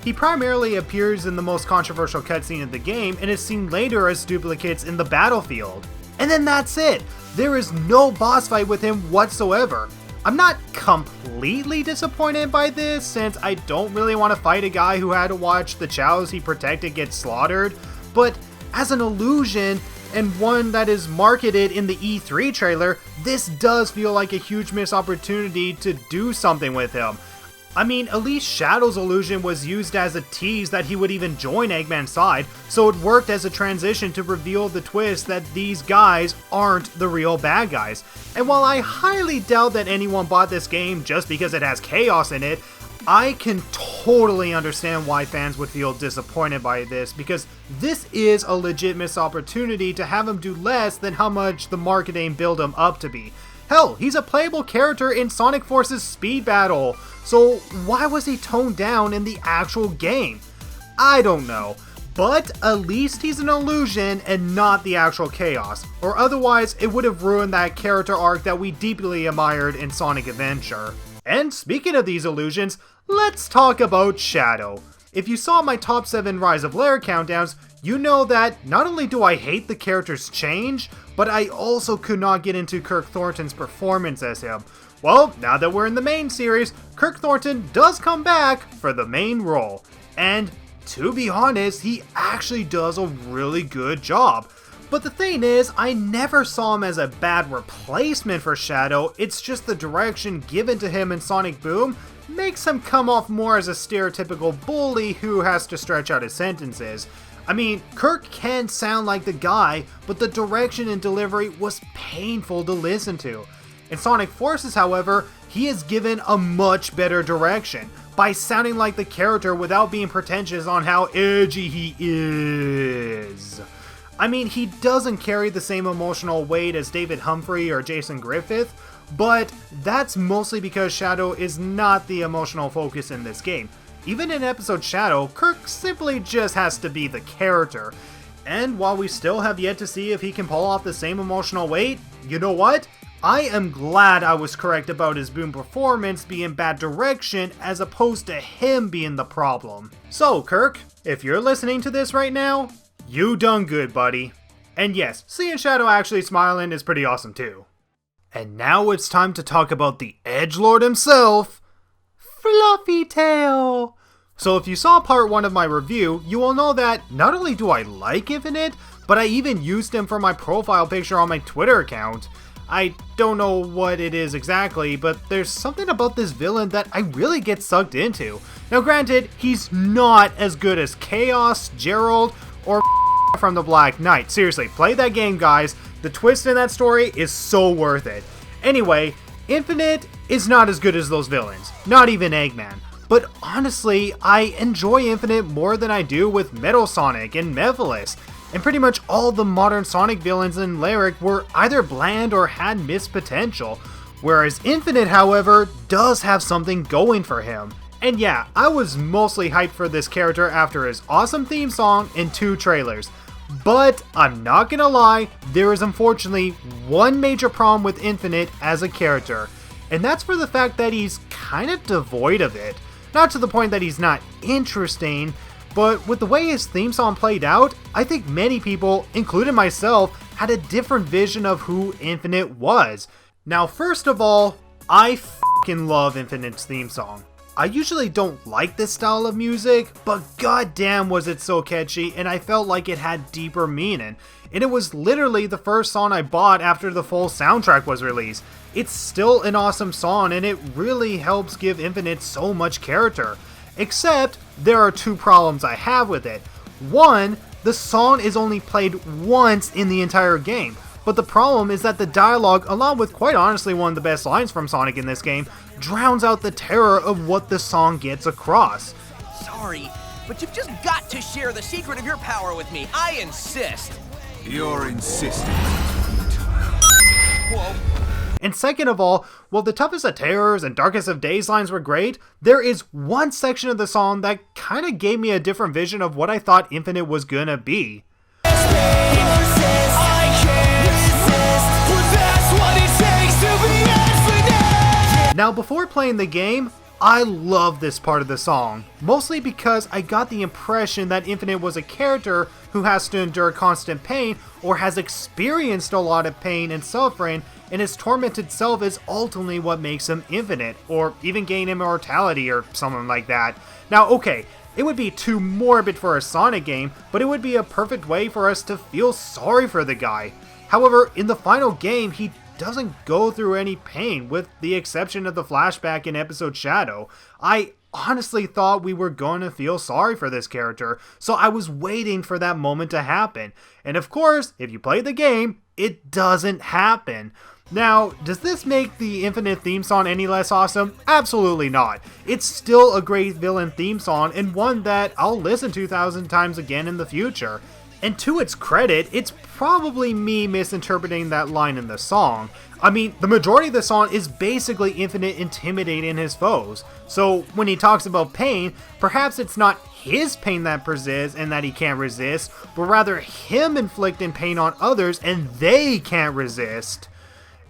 He primarily appears in the most controversial cutscene of the game and is seen later as duplicates in the battlefield. And then that's it! There is no boss fight with him whatsoever. I'm not completely disappointed by this, since I don't really want to fight a guy who had to watch the chows he protected get slaughtered, but as an illusion, and one that is marketed in the E3 trailer, this does feel like a huge missed opportunity to do something with him. I mean, at least Shadow's illusion was used as a tease that he would even join Eggman's side, so it worked as a transition to reveal the twist that these guys aren't the real bad guys. And while I highly doubt that anyone bought this game just because it has Chaos in it, I can totally understand why fans would feel disappointed by this, because this is a legit missed opportunity to have him do less than how much the marketing built him up to be. Hell, he's a playable character in Sonic Force's Speed Battle, so why was he toned down in the actual game? I don't know, but at least he's an illusion and not the actual Chaos, or otherwise it would have ruined that character arc that we deeply admired in Sonic Adventure. And speaking of these illusions, let's talk about Shadow. If you saw my top 7 Rise of Lair countdowns, you know that not only do I hate the character's change, but I also could not get into Kirk Thornton's performance as him. Well, now that we're in the main series, Kirk Thornton does come back for the main role. And to be honest, he actually does a really good job. But the thing is, I never saw him as a bad replacement for Shadow, it's just the direction given to him in Sonic Boom makes him come off more as a stereotypical bully who has to stretch out his sentences. I mean, Kirk can sound like the guy, but the direction and delivery was painful to listen to. In Sonic Forces, however, he is given a much better direction, by sounding like the character without being pretentious on how edgy he is. I mean, he doesn't carry the same emotional weight as David Humphrey or Jason Griffith, but that's mostly because Shadow is not the emotional focus in this game. Even in episode Shadow, Kirk simply just has to be the character. And while we still have yet to see if he can pull off the same emotional weight, you know what? I am glad I was correct about his Boom performance being bad direction as opposed to him being the problem. So Kirk, if you're listening to this right now, you done good, buddy. And yes, seeing Shadow actually smiling is pretty awesome too. And now it's time to talk about the Edgelord himself, Fluffy Tail. So if you saw part 1 of my review, you will know that not only do I like Infinite, but I even used him for my profile picture on my Twitter account. I don't know what it is exactly, but there's something about this villain that I really get sucked into. Now granted, he's not as good as Chaos, Gerald, or from the Black Knight. Seriously, play that game, guys. The twist in that story is so worth it. Anyway, Infinite is not as good as those villains, not even Eggman. But honestly, I enjoy Infinite more than I do with Metal Sonic and Mephiles. And pretty much all the modern Sonic villains in Lyric were either bland or had missed potential. Whereas Infinite, however, does have something going for him. And yeah, I was mostly hyped for this character after his awesome theme song and 2 trailers. But I'm not gonna lie, there is unfortunately one major problem with Infinite as a character. And that's for the fact that he's kind of devoid of it. Not to the point that he's not interesting, but with the way his theme song played out, I think many people, including myself, had a different vision of who Infinite was. Now first of all, I f***ing love Infinite's theme song. I usually don't like this style of music, but goddamn was it so catchy and I felt like it had deeper meaning. And it was literally the first song I bought after the full soundtrack was released. It's still an awesome song and it really helps give Infinite so much character. Except, there are 2 problems I have with it. One, the song is only played once in the entire game. But the problem is that the dialogue, along with quite honestly one of the best lines from Sonic in this game, drowns out the terror of what the song gets across. Sorry, but you've just got to share the secret of your power with me. I insist. You're insisting. Whoa. And second of all, while the Toughest of Terrors and Darkest of Days lines were great, there is one section of the song that kinda gave me a different vision of what I thought Infinite was gonna be. Now before playing the game, I love this part of the song, mostly because I got the impression that Infinite was a character who has to endure constant pain or has experienced a lot of pain and suffering, and his tormented self is ultimately what makes him infinite, or even gain immortality or something like that. Now okay, it would be too morbid for a Sonic game, but it would be a perfect way for us to feel sorry for the guy. However, in the final game, he doesn't go through any pain, with the exception of the flashback in episode Shadow. I honestly thought we were going to feel sorry for this character, so I was waiting for that moment to happen. And of course, if you play the game, it doesn't happen. Now, does this make the Infinite theme song any less awesome? Absolutely not. It's still a great villain theme song and one that I'll listen to 1,000 times again in the future. And to its credit, it's probably me misinterpreting that line in the song. I mean, the majority of the song is basically Infinite intimidating his foes. So when he talks about pain, perhaps it's not his pain that persists and that he can't resist, but rather him inflicting pain on others and they can't resist.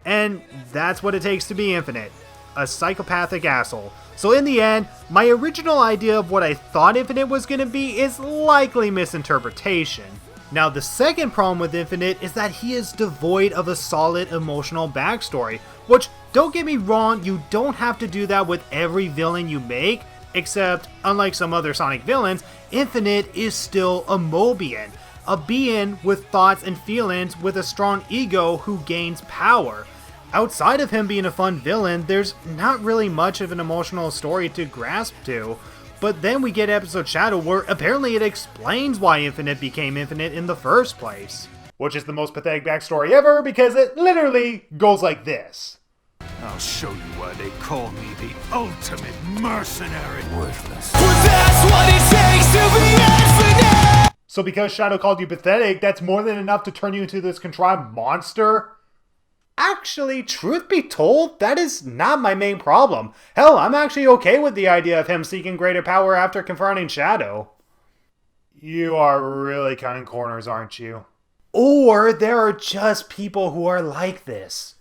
And that's what it takes to be Infinite. A psychopathic asshole. So in the end, my original idea of what I thought Infinite was going to be is likely misinterpretation. Now the second problem with Infinite is that he is devoid of a solid emotional backstory, which, don't get me wrong, you don't have to do that with every villain you make, except, unlike some other Sonic villains, Infinite is still a Mobian, a being with thoughts and feelings with a strong ego who gains power. Outside of him being a fun villain, there's not really much of an emotional story to grasp to. But then we get episode Shadow where apparently it explains why Infinite became Infinite in the first place. Which is the most pathetic backstory ever because it literally goes like this. I'll show you why they call me the ultimate mercenary. Worthless. That's what it takes to be infinite! So because Shadow called you pathetic, that's more than enough to turn you into this contrived monster? Actually, truth be told, that is not my main problem. Hell, I'm actually okay with the idea of him seeking greater power after confronting Shadow. You are really cutting corners, aren't you? Or there are just people who are like this.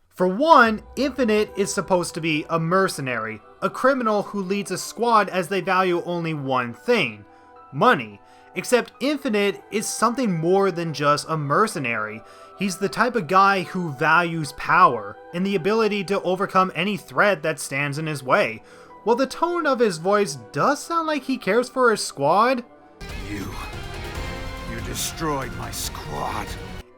For one, Infinite is supposed to be a mercenary, a criminal who leads a squad as they value only one thing: money. Except Infinite is something more than just a mercenary. He's the type of guy who values power, and the ability to overcome any threat that stands in his way. While the tone of his voice does sound like he cares for his squad, You destroyed my squad.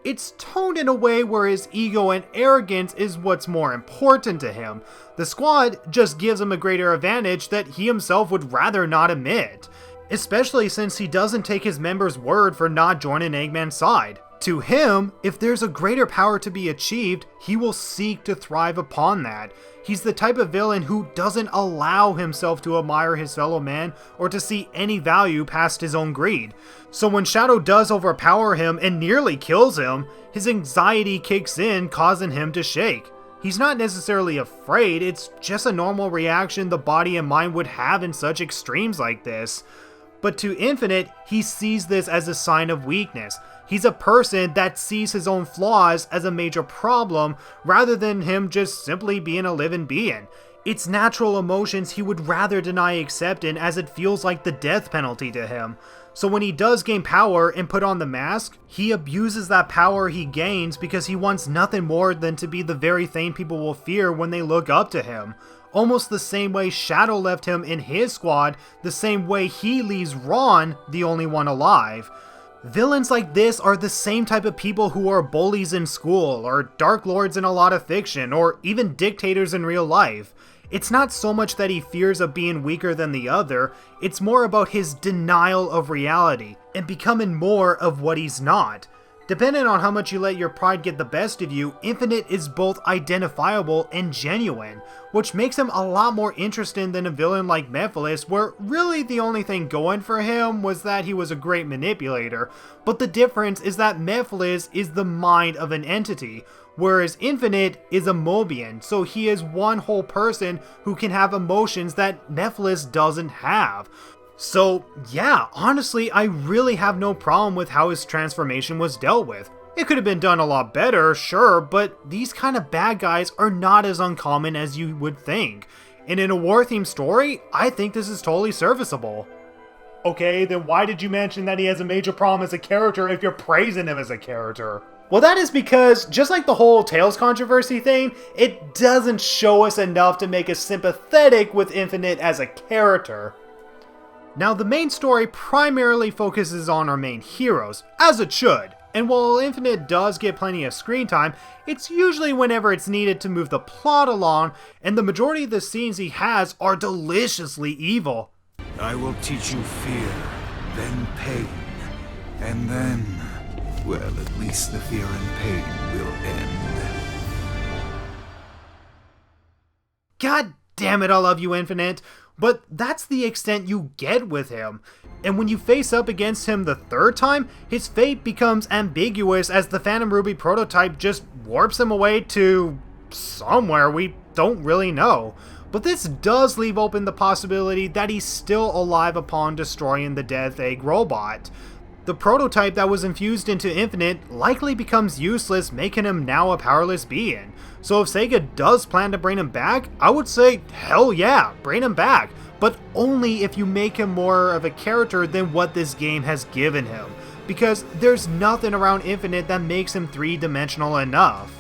it's toned in a way where his ego and arrogance is what's more important to him. The squad just gives him a greater advantage that he himself would rather not admit, especially since he doesn't take his members' word for not joining Eggman's side. To him, if there's a greater power to be achieved, he will seek to thrive upon that. He's the type of villain who doesn't allow himself to admire his fellow man or to see any value past his own greed. So when Shadow does overpower him and nearly kills him, his anxiety kicks in, causing him to shake. He's not necessarily afraid, it's just a normal reaction the body and mind would have in such extremes like this. But to Infinite, he sees this as a sign of weakness. He's a person that sees his own flaws as a major problem rather than him just simply being a living being. It's natural emotions he would rather deny accepting, as it feels like the death penalty to him. So when he does gain power and put on the mask, he abuses that power he gains because he wants nothing more than to be the very thing people will fear when they look up to him. Almost the same way Shadow left him in his squad, the same way he leaves Ron the only one alive. Villains like this are the same type of people who are bullies in school, or Dark Lords in a lot of fiction, or even dictators in real life. It's not so much that he fears of being weaker than the other, it's more about his denial of reality, and becoming more of what he's not. Depending on how much you let your pride get the best of you, Infinite is both identifiable and genuine, which makes him a lot more interesting than a villain like Mephiles, where really the only thing going for him was that he was a great manipulator. But the difference is that Mephiles is the mind of an entity, whereas Infinite is a Mobian, so he is one whole person who can have emotions that Mephiles doesn't have. So yeah, honestly, I really have no problem with how his transformation was dealt with. It could have been done a lot better, sure, but these kind of bad guys are not as uncommon as you would think. And in a war-themed story, I think this is totally serviceable. Okay, then why did you mention that he has a major problem as a character if you're praising him as a character? Well, that is because, just like the whole Tails controversy thing, it doesn't show us enough to make us sympathetic with Infinite as a character. Now, the main story primarily focuses on our main heroes, as it should, and while Infinite does get plenty of screen time, it's usually whenever it's needed to move the plot along, and the majority of the scenes he has are deliciously evil. I will teach you fear, then pain, and then, well, at least the fear and pain will end. God damn it, I love you, Infinite. but that's the extent you get with him. And when you face up against him the third time, his fate becomes ambiguous as the Phantom Ruby prototype just warps him away to somewhere we don't really know. But this does leave open the possibility that he's still alive upon destroying the Death Egg robot. The prototype that was infused into Infinite likely becomes useless, making him now a powerless being. So if Sega does plan to bring him back, I would say hell yeah, bring him back. But only if you make him more of a character than what this game has given him. Because there's nothing around Infinite that makes him three-dimensional enough.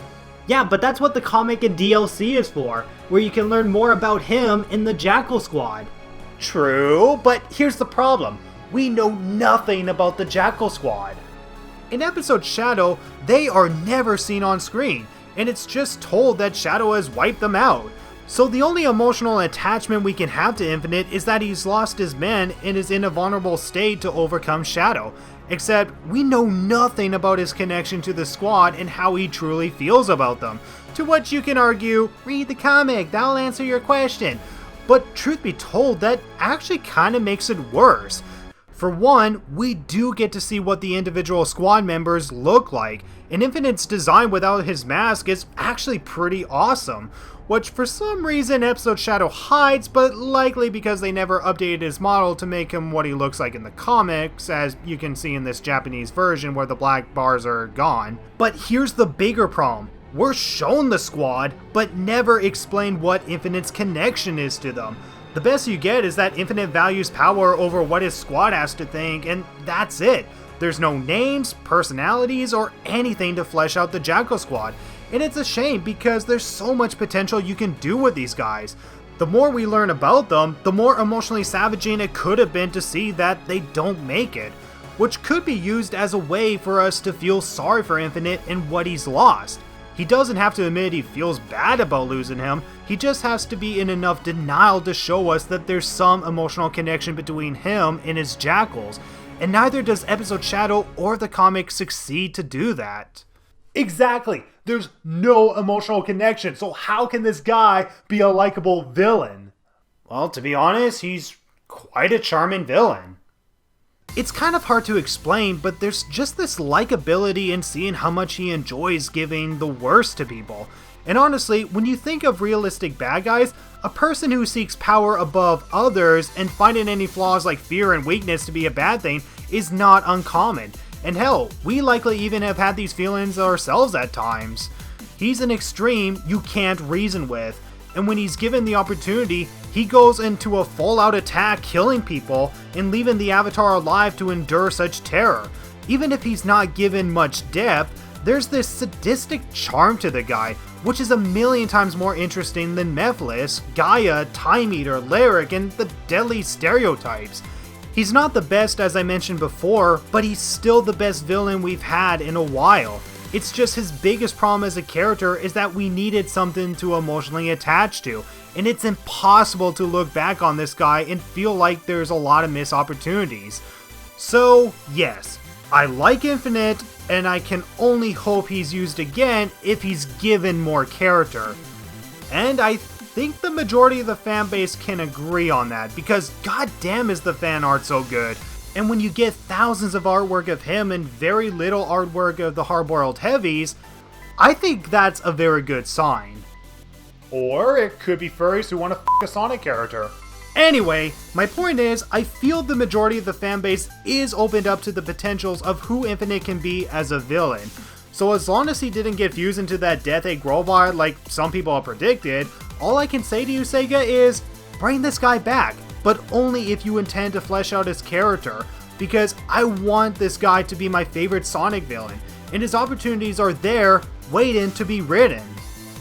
Yeah, but that's what the comic and DLC is for, where you can learn more about him in the Jackal Squad. True, but here's the problem. We know nothing about the Jackal Squad. In episode Shadow, they are never seen on screen, and it's just told that Shadow has wiped them out. So the only emotional attachment we can have to Infinite is that he's lost his men and is in a vulnerable state to overcome Shadow. Except, we know nothing about his connection to the squad and how he truly feels about them. To which you can argue, read the comic, that'll answer your question. But truth be told, that actually kinda makes it worse. For one, we do get to see what the individual squad members look like, and Infinite's design without his mask is actually pretty awesome. Which for some reason episode Shadow hides, but likely because they never updated his model to make him what he looks like in the comics, as you can see in this Japanese version where the black bars are gone. But here's the bigger problem. We're shown the squad, but never explained what Infinite's connection is to them. The best you get is that Infinite values power over what his squad has to think, and that's it. There's no names, personalities, or anything to flesh out the Jackal Squad. And it's a shame because there's so much potential you can do with these guys. The more we learn about them, the more emotionally savaging it could have been to see that they don't make it. Which could be used as a way for us to feel sorry for Infinite and what he's lost. He doesn't have to admit he feels bad about losing him, he just has to be in enough denial to show us that there's some emotional connection between him and his jackals. And neither does episode Shadow or the comic succeed to do that. Exactly. There's no emotional connection, so how can this guy be a likable villain? Well, to be honest, he's quite a charming villain. It's kind of hard to explain, but there's just this likability in seeing how much he enjoys giving the worst to people. And honestly, when you think of realistic bad guys, a person who seeks power above others and finding any flaws like fear and weakness to be a bad thing is not uncommon. And hell, we likely even have had these feelings ourselves at times. He's an extreme you can't reason with, and when he's given the opportunity, he goes into a full-out attack killing people and leaving the Avatar alive to endure such terror. Even if he's not given much depth, there's this sadistic charm to the guy, which is a million times more interesting than Mephiles, Gaia, Time Eater, Lyric, and the deadly stereotypes. He's not the best as I mentioned before, but he's still the best villain we've had in a while. It's just his biggest problem as a character is that we needed something to emotionally attach to, and it's impossible to look back on this guy and feel like there's a lot of missed opportunities. So yes, I like Infinite, and I can only hope he's used again if he's given more character. And I think the majority of the fanbase can agree on that, because goddamn is the fan art so good. And when you get thousands of artwork of him and very little artwork of the hard-boiled heavies, I think that's a very good sign. Or it could be furries who want to a Sonic character. Anyway, my point is, I feel the majority of the fanbase is opened up to the potentials of who Infinite can be as a villain. So as long as he didn't get fused into that Death Egg robot like some people have predicted, all I can say to you, Sega, is bring this guy back, but only if you intend to flesh out his character, because I want this guy to be my favorite Sonic villain, and his opportunities are there, waiting to be written.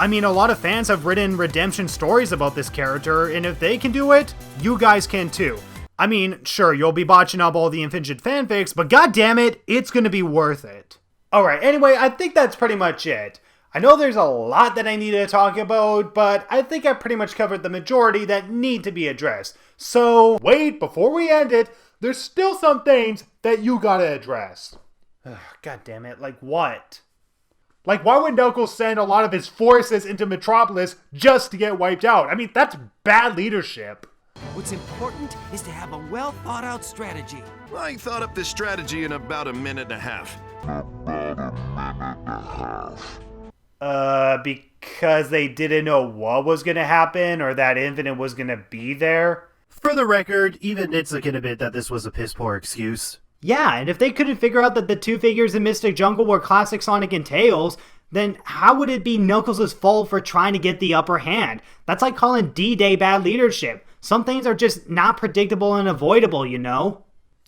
I mean, a lot of fans have written redemption stories about this character, and if they can do it, you guys can too. I mean, sure, you'll be botching up all the Infinite fanfics, but goddammit, it's gonna be worth it. Alright, anyway, I think that's pretty much it. I know there's a lot that I need to talk about, but I think I pretty much covered the majority that need to be addressed. So, wait, before we end it, there's still some things that you gotta address. God damn it, like what? Like, why would Knuckles send a lot of his forces into Metropolis just to get wiped out? I mean, that's bad leadership. What's important is to have a well-thought-out strategy. I thought up this strategy in about a minute and a half. Because they didn't know what was gonna happen or that Infinite was gonna be there? For the record, even Nitsa can admit that this was a piss poor excuse. Yeah, and if they couldn't figure out that the two figures in Mystic Jungle were classic Sonic and Tails, then how would it be Knuckles' fault for trying to get the upper hand? That's like calling D-Day bad leadership. Some things are just not predictable and avoidable, you know?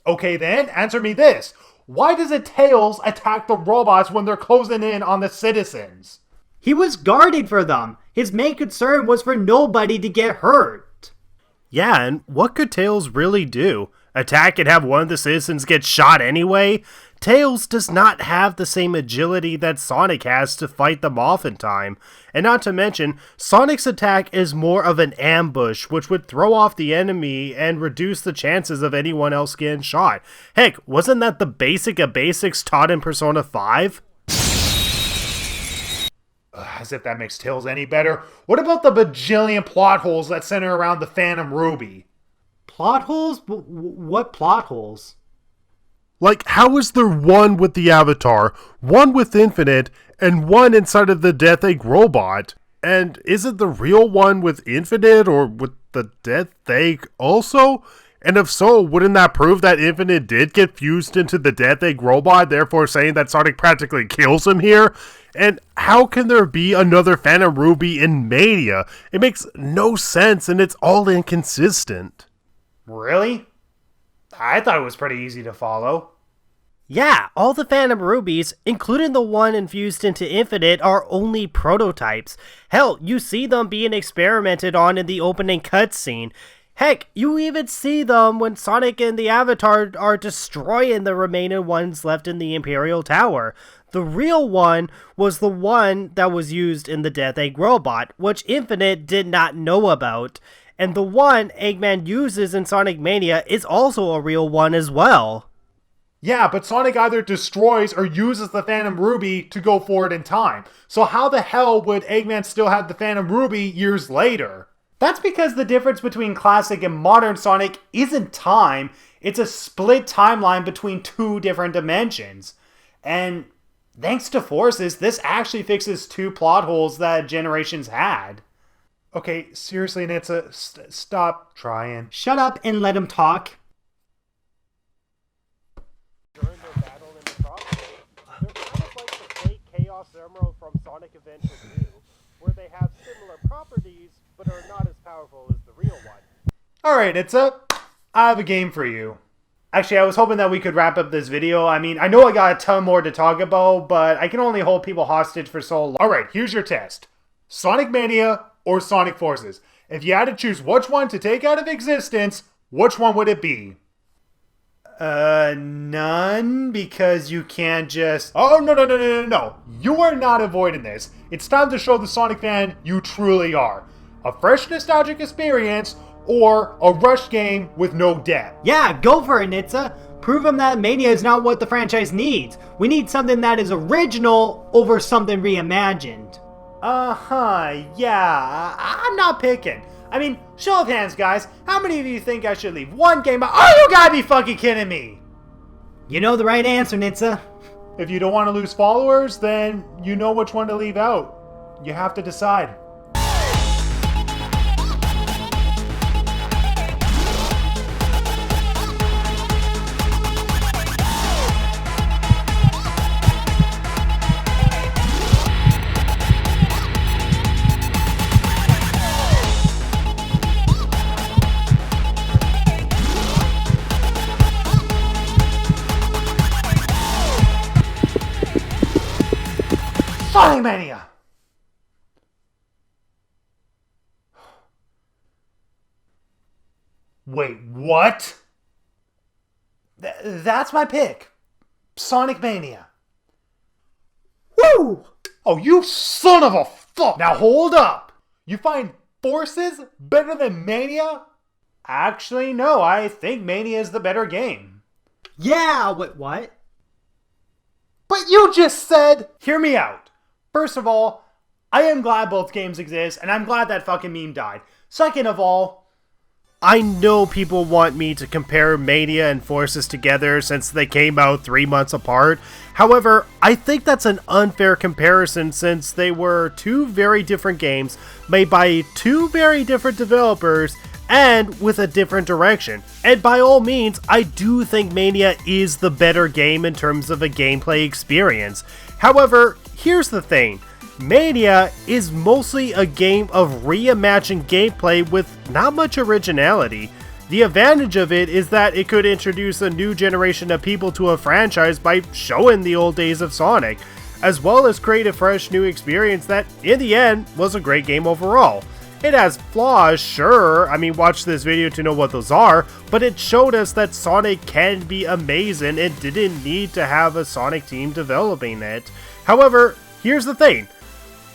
Okay then, answer me this. Why does it Tails attack the robots when they're closing in on the citizens? He was guarding for them. His main concern was for nobody to get hurt. Yeah, and what could Tails really do? Attack and have one of the citizens get shot anyway? Tails does not have the same agility that Sonic has to fight them off in time. And not to mention, Sonic's attack is more of an ambush, which would throw off the enemy and reduce the chances of anyone else getting shot. Heck, wasn't that the basic of basics taught in Persona 5? As if that makes Tails any better. What about the bajillion plot holes that center around the Phantom Ruby? Plot holes? What plot holes? Like, how is there one with the Avatar, one with Infinite, and one inside of the Death Egg robot? And isn't the real one with Infinite or with the Death Egg also? And if so, wouldn't that prove that Infinite did get fused into the Death Egg robot, therefore saying that Sonic practically kills him here? And how can there be another Phantom Ruby in Mania? It makes no sense and it's all inconsistent. Really? I thought it was pretty easy to follow. Yeah, all the Phantom Rubies, including the one infused into Infinite, are only prototypes. Hell, you see them being experimented on in the opening cutscene. Heck, you even see them when Sonic and the Avatar are destroying the remaining ones left in the Imperial Tower. The real one was the one that was used in the Death Egg robot, which Infinite did not know about. And the one Eggman uses in Sonic Mania is also a real one as well. Yeah, but Sonic either destroys or uses the Phantom Ruby to go forward in time. So how the hell would Eggman still have the Phantom Ruby years later? That's because the difference between classic and modern Sonic isn't time, it's a split timeline between two different dimensions. And thanks to Forces, this actually fixes two plot holes that Generations had. Okay, seriously, Nitsa, stop trying. Shut up and let him talk. During their battle in the Metropolis, they're kind of like the fake Chaos Emerald from Sonic Adventure 2, where they have similar properties, but are not as powerful as the real one. Alright, Nitsa, I have a game for you. Actually, I was hoping that we could wrap up this video. I mean, I know I got a ton more to talk about, but I can only hold people hostage for so long. Alright, here's your test. Sonic Mania or Sonic Forces. If you had to choose which one to take out of existence, which one would it be? None, because you can't just... Oh, no. You are not avoiding this. It's time to show the Sonic fan you truly are. A fresh nostalgic experience, or a rush game with no depth. Yeah, go for it, Nitsa. Prove him that Mania is not what the franchise needs. We need something that is original over something reimagined. Yeah, I'm not picking. I mean, show of hands, guys. How many of you think I should leave one game out? Oh, you gotta be fucking kidding me! You know the right answer, Nitsa. If you don't want to lose followers, then you know which one to leave out. You have to decide. Sonic Mania! Wait, what? That's my pick. Sonic Mania. Woo! Oh, you son of a fuck! Now hold up! You find Forces better than Mania? Actually, no, I think Mania is the better game. Yeah, what? But you just said... Hear me out. First of all, I am glad both games exist, and I'm glad that fucking meme died. Second of all, I know people want me to compare Mania and Forces together since they came out 3 months apart. However, I think that's an unfair comparison since they were two very different games made by two very different developers and with a different direction. And by all means, I do think Mania is the better game in terms of a gameplay experience. However, here's the thing. Mania is mostly a game of reimagined gameplay with not much originality. The advantage of it is that it could introduce a new generation of people to a franchise by showing the old days of Sonic, as well as create a fresh new experience that, in the end, was a great game overall. It has flaws, sure, I mean watch this video to know what those are, but it showed us that Sonic can be amazing and didn't need to have a Sonic team developing it. However, here's the thing.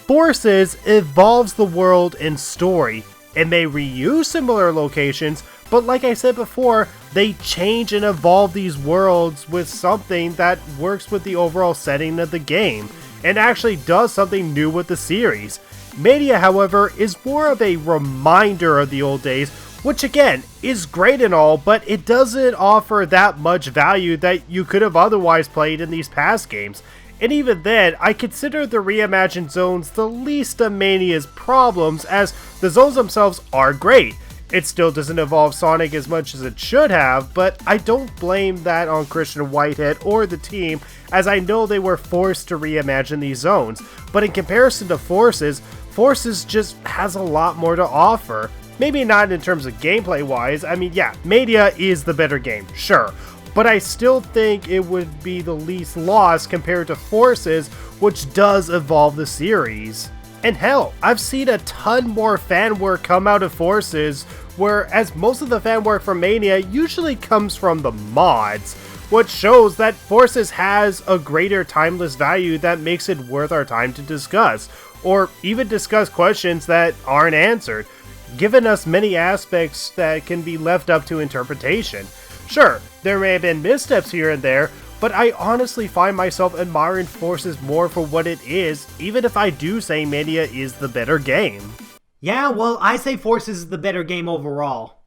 Forces evolves the world and story. It may reuse similar locations, but like I said before, they change and evolve these worlds with something that works with the overall setting of the game, and actually does something new with the series. Mania, however, is more of a reminder of the old days, which again, is great and all, but it doesn't offer that much value that you could have otherwise played in these past games. And even then, I consider the reimagined zones the least of Mania's problems, as the zones themselves are great. It still doesn't involve Sonic as much as it should have, but I don't blame that on Christian Whitehead or the team, as I know they were forced to reimagine these zones. But in comparison to Forces, Forces just has a lot more to offer. Maybe not in terms of gameplay wise, I mean yeah, Mania is the better game, sure. But I still think it would be the least lost compared to Forces, which does evolve the series. And hell, I've seen a ton more fan work come out of Forces, whereas most of the fan work from Mania usually comes from the mods, which shows that Forces has a greater timeless value that makes it worth our time to discuss, or even discuss questions that aren't answered, giving us many aspects that can be left up to interpretation. Sure, there may have been missteps here and there, but I honestly find myself admiring Forces more for what it is, even if I do say Mania is the better game. Yeah, well, I say Forces is the better game overall.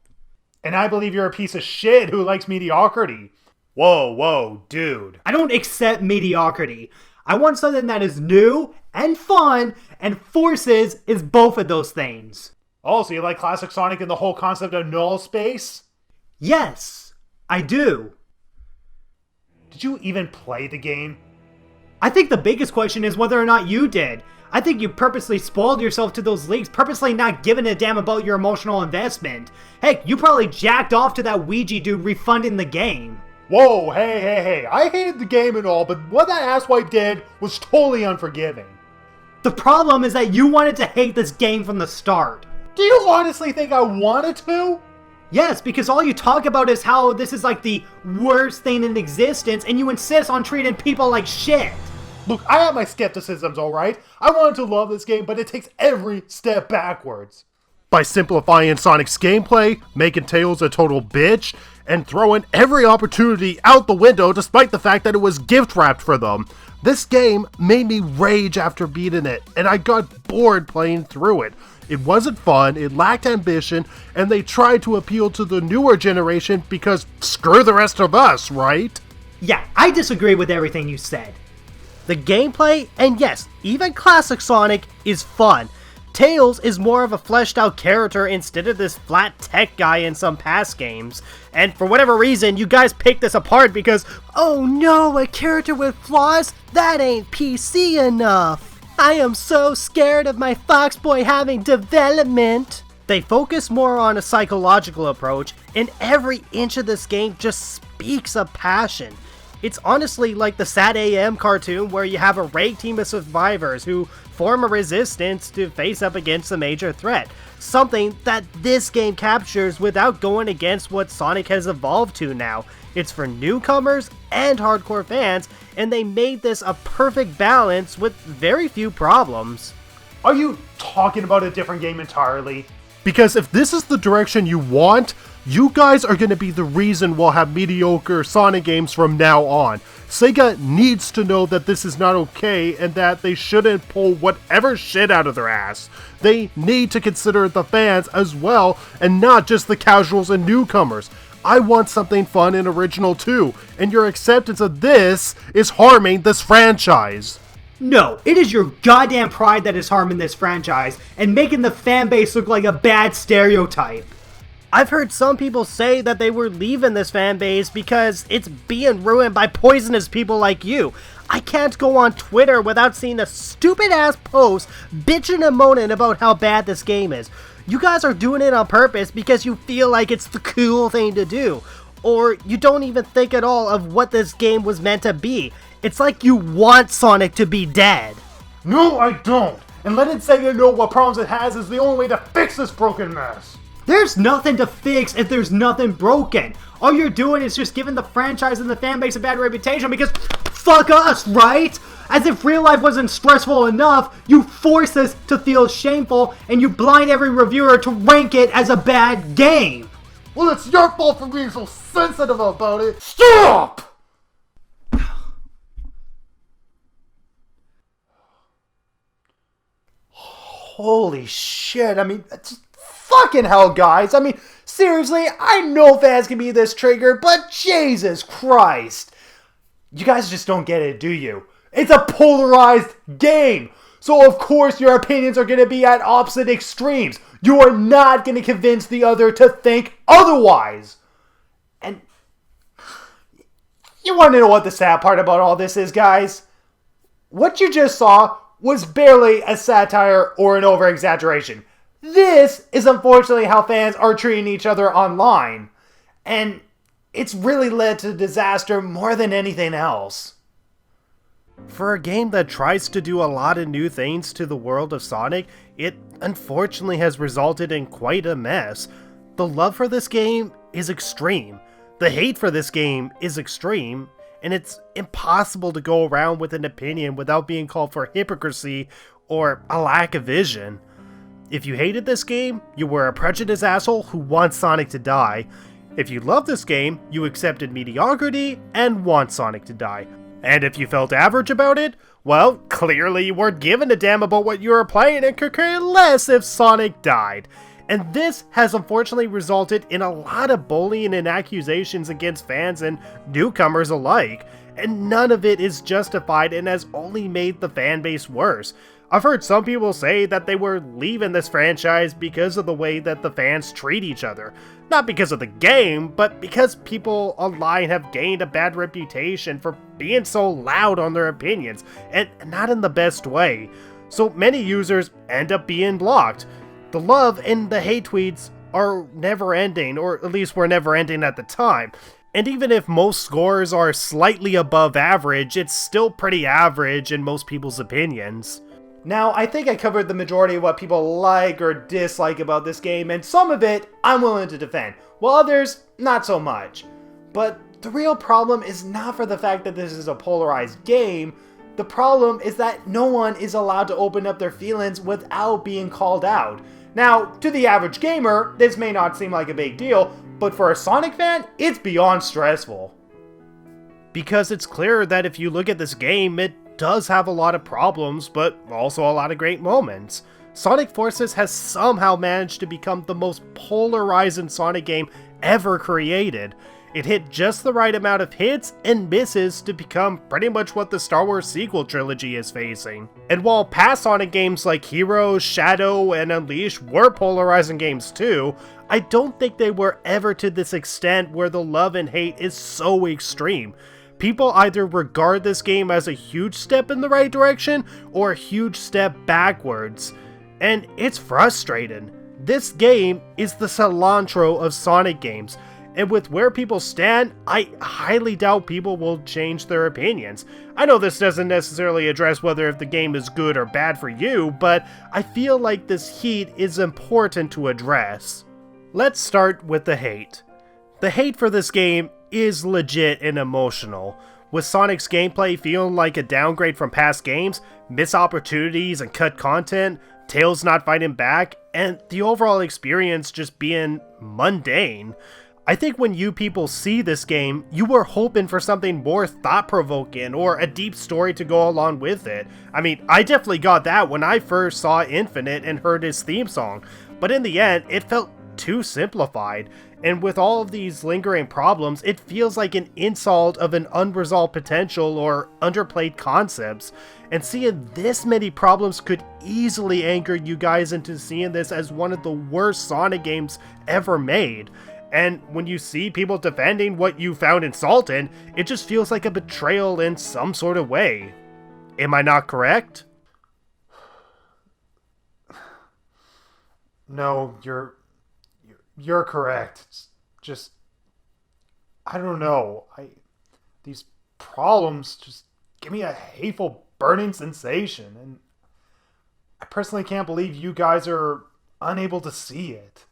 And I believe you're a piece of shit who likes mediocrity. Whoa, dude. I don't accept mediocrity. I want something that is new and fun, and Forces is both of those things. Oh, so you like classic Sonic and the whole concept of null space? Yes, I do. Did you even play the game? I think the biggest question is whether or not you did. I think you purposely spoiled yourself to those leaks, purposely not giving a damn about your emotional investment. Heck, you probably jacked off to that Ouija dude refunding the game. Whoa, hey, I hated the game and all, but what that asswipe did was totally unforgiving. The problem is that you wanted to hate this game from the start. Do you honestly think I wanted to? Yes, because all you talk about is how this is like the worst thing in existence, and you insist on treating people like shit. Look, I have my skepticisms, alright? I wanted to love this game, but it takes every step backwards. By simplifying Sonic's gameplay, making Tails a total bitch, and throwing every opportunity out the window despite the fact that it was gift-wrapped for them. This game made me rage after beating it, and I got bored playing through it. It wasn't fun, it lacked ambition, and they tried to appeal to the newer generation because screw the rest of us, right? Yeah, I disagree with everything you said. The gameplay, and yes, even classic Sonic, is fun. Tails is more of a fleshed out character instead of this flat tech guy in some past games. And for whatever reason, you guys picked this apart because, oh no, a character with flaws? That ain't PC enough. I am so scared of my Fox Boy having development. They focus more on a psychological approach, and every inch of this game just speaks of passion. It's honestly like the Sad AM cartoon where you have a rag team of survivors who form a resistance to face up against a major threat. Something that this game captures without going against what Sonic has evolved to now. It's for newcomers and hardcore fans, and they made this a perfect balance with very few problems. Are you talking about a different game entirely? Because if this is the direction you want, You guys are going to be the reason we'll have mediocre Sonic games from now on. Sega needs to know that this is not okay and that they shouldn't pull whatever shit out of their ass. They need to consider the fans as well and not just the casuals and newcomers. I want something fun and original too, and your acceptance of this is harming this franchise. No, it is your goddamn pride that is harming this franchise and making the fanbase look like a bad stereotype. I've heard some people say that they were leaving this fanbase because it's being ruined by poisonous people like you. I can't go on Twitter without seeing a stupid ass post bitching and moaning about how bad this game is. You guys are doing it on purpose because you feel like it's the cool thing to do. Or you don't even think at all of what this game was meant to be. It's like you want Sonic to be dead. No, I don't. And letting Sega know what problems it has is the only way to fix this broken mess. There's nothing to fix if there's nothing broken. All you're doing is just giving the franchise and the fanbase a bad reputation because fuck us, right? As if real life wasn't stressful enough, you force us to feel shameful and you blind every reviewer to rank it as a bad game. Well, it's your fault for being so sensitive about it. Stop! Holy shit, I mean, just fucking hell, guys. I mean, seriously, I know fans can be this triggered, but Jesus Christ. You guys just don't get it, do you? It's a polarized game. So of course your opinions are going to be at opposite extremes. You are not going to convince the other to think otherwise. And you want to know what the sad part about all this is, guys? What you just saw was barely a satire or an over-exaggeration. This is unfortunately how fans are treating each other online. And it's really led to disaster more than anything else. For a game that tries to do a lot of new things to the world of Sonic, it unfortunately has resulted in quite a mess. The love for this game is extreme. The hate for this game is extreme. And it's impossible to go around with an opinion without being called for hypocrisy or a lack of vision. If you hated this game, you were a prejudiced asshole who wants Sonic to die. If you love this game, you accepted mediocrity and want Sonic to die. And if you felt average about it, well, clearly you weren't giving a damn about what you were playing and could care less if Sonic died. And this has unfortunately resulted in a lot of bullying and accusations against fans and newcomers alike, and none of it is justified and has only made the fanbase worse. I've heard some people say that they were leaving this franchise because of the way that the fans treat each other. Not because of the game, but because people online have gained a bad reputation for being so loud on their opinions, and not in the best way. So many users end up being blocked. The love and the hate tweets are never ending, or at least were never ending at the time. And even if most scores are slightly above average, it's still pretty average in most people's opinions. Now, I think I covered the majority of what people like or dislike about this game, and some of it I'm willing to defend, while others, not so much. But the real problem is not for the fact that this is a polarized game. The problem is that no one is allowed to open up their feelings without being called out. Now, to the average gamer, this may not seem like a big deal, but for a Sonic fan, it's beyond stressful. Because it's clear that if you look at this game, it does have a lot of problems, but also a lot of great moments. Sonic Forces has somehow managed to become the most polarizing Sonic game ever created. It hit just the right amount of hits and misses to become pretty much what the Star Wars sequel trilogy is facing. And while past Sonic games like Heroes, Shadow, and Unleashed were polarizing games too, I don't think they were ever to this extent where the love and hate is so extreme. People either regard this game as a huge step in the right direction or a huge step backwards. And it's frustrating. This game is the cilantro of Sonic games. And with where people stand, I highly doubt people will change their opinions. I know this doesn't necessarily address whether if the game is good or bad for you, but I feel like this heat is important to address. Let's start with the hate. The hate for this game is legit and emotional. With Sonic's gameplay feeling like a downgrade from past games, missed opportunities and cut content, Tails not fighting back, and the overall experience just being mundane. I think when you people see this game, you were hoping for something more thought-provoking or a deep story to go along with it. I mean, I definitely got that when I first saw Infinite and heard his theme song, but in the end, it felt too simplified. And with all of these lingering problems, it feels like an insult of an unresolved potential or underplayed concepts. And seeing this many problems could easily anger you guys into seeing this as one of the worst Sonic games ever made. And when you see people defending what you found insulting, it just feels like a betrayal in some sort of way. Am I not correct? No, you're correct. It's just, I don't know. These problems just give me a hateful burning sensation, and I personally can't believe you guys are unable to see it.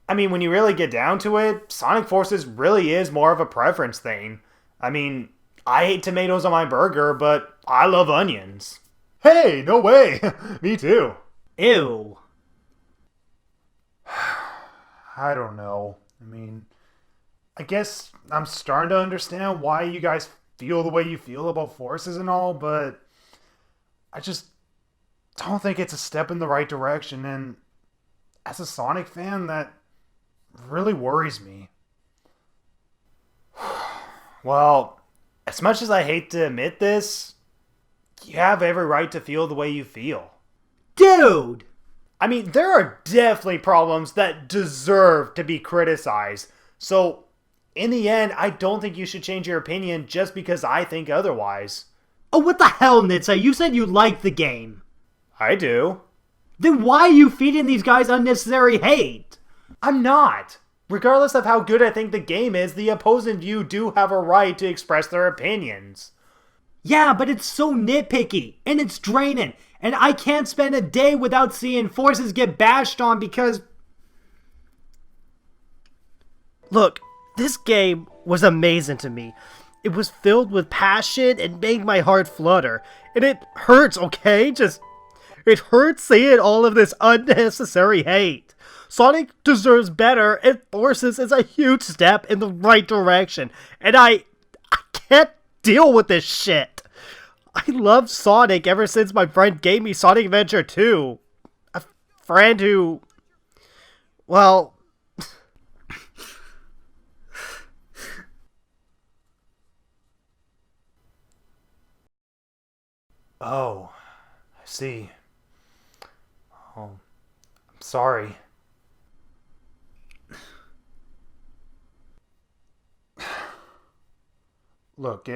I mean, when you really get down to it, Sonic Forces really is more of a preference thing. I mean, I hate tomatoes on my burger, but I love onions. Hey, no way! Me too. Ew. I don't know. I mean, I guess I'm starting to understand why you guys feel the way you feel about Forces and all, but I just don't think it's a step in the right direction, and as a Sonic fan, that really worries me. Well, as much as I hate to admit this, you have every right to feel the way you feel. Dude! I mean, there are definitely problems that deserve to be criticized. So, in the end, I don't think you should change your opinion just because I think otherwise. Oh, what the hell, Nitsa? You said you liked the game. I do. Then why are you feeding these guys unnecessary hate? I'm not. Regardless of how good I think the game is, the opposing view do have a right to express their opinions. Yeah, but it's so nitpicky, and it's draining, and I can't spend a day without seeing Forces get bashed on because... Look, this game was amazing to me. It was filled with passion and made my heart flutter. And it hurts, okay? It hurts seeing all of this unnecessary hate. Sonic deserves better, and Forces is a huge step in the right direction. And I can't deal with this shit. I loved Sonic ever since my friend gave me Sonic Adventure 2. A friend who... well... Oh, I see. Oh, I'm sorry. Look,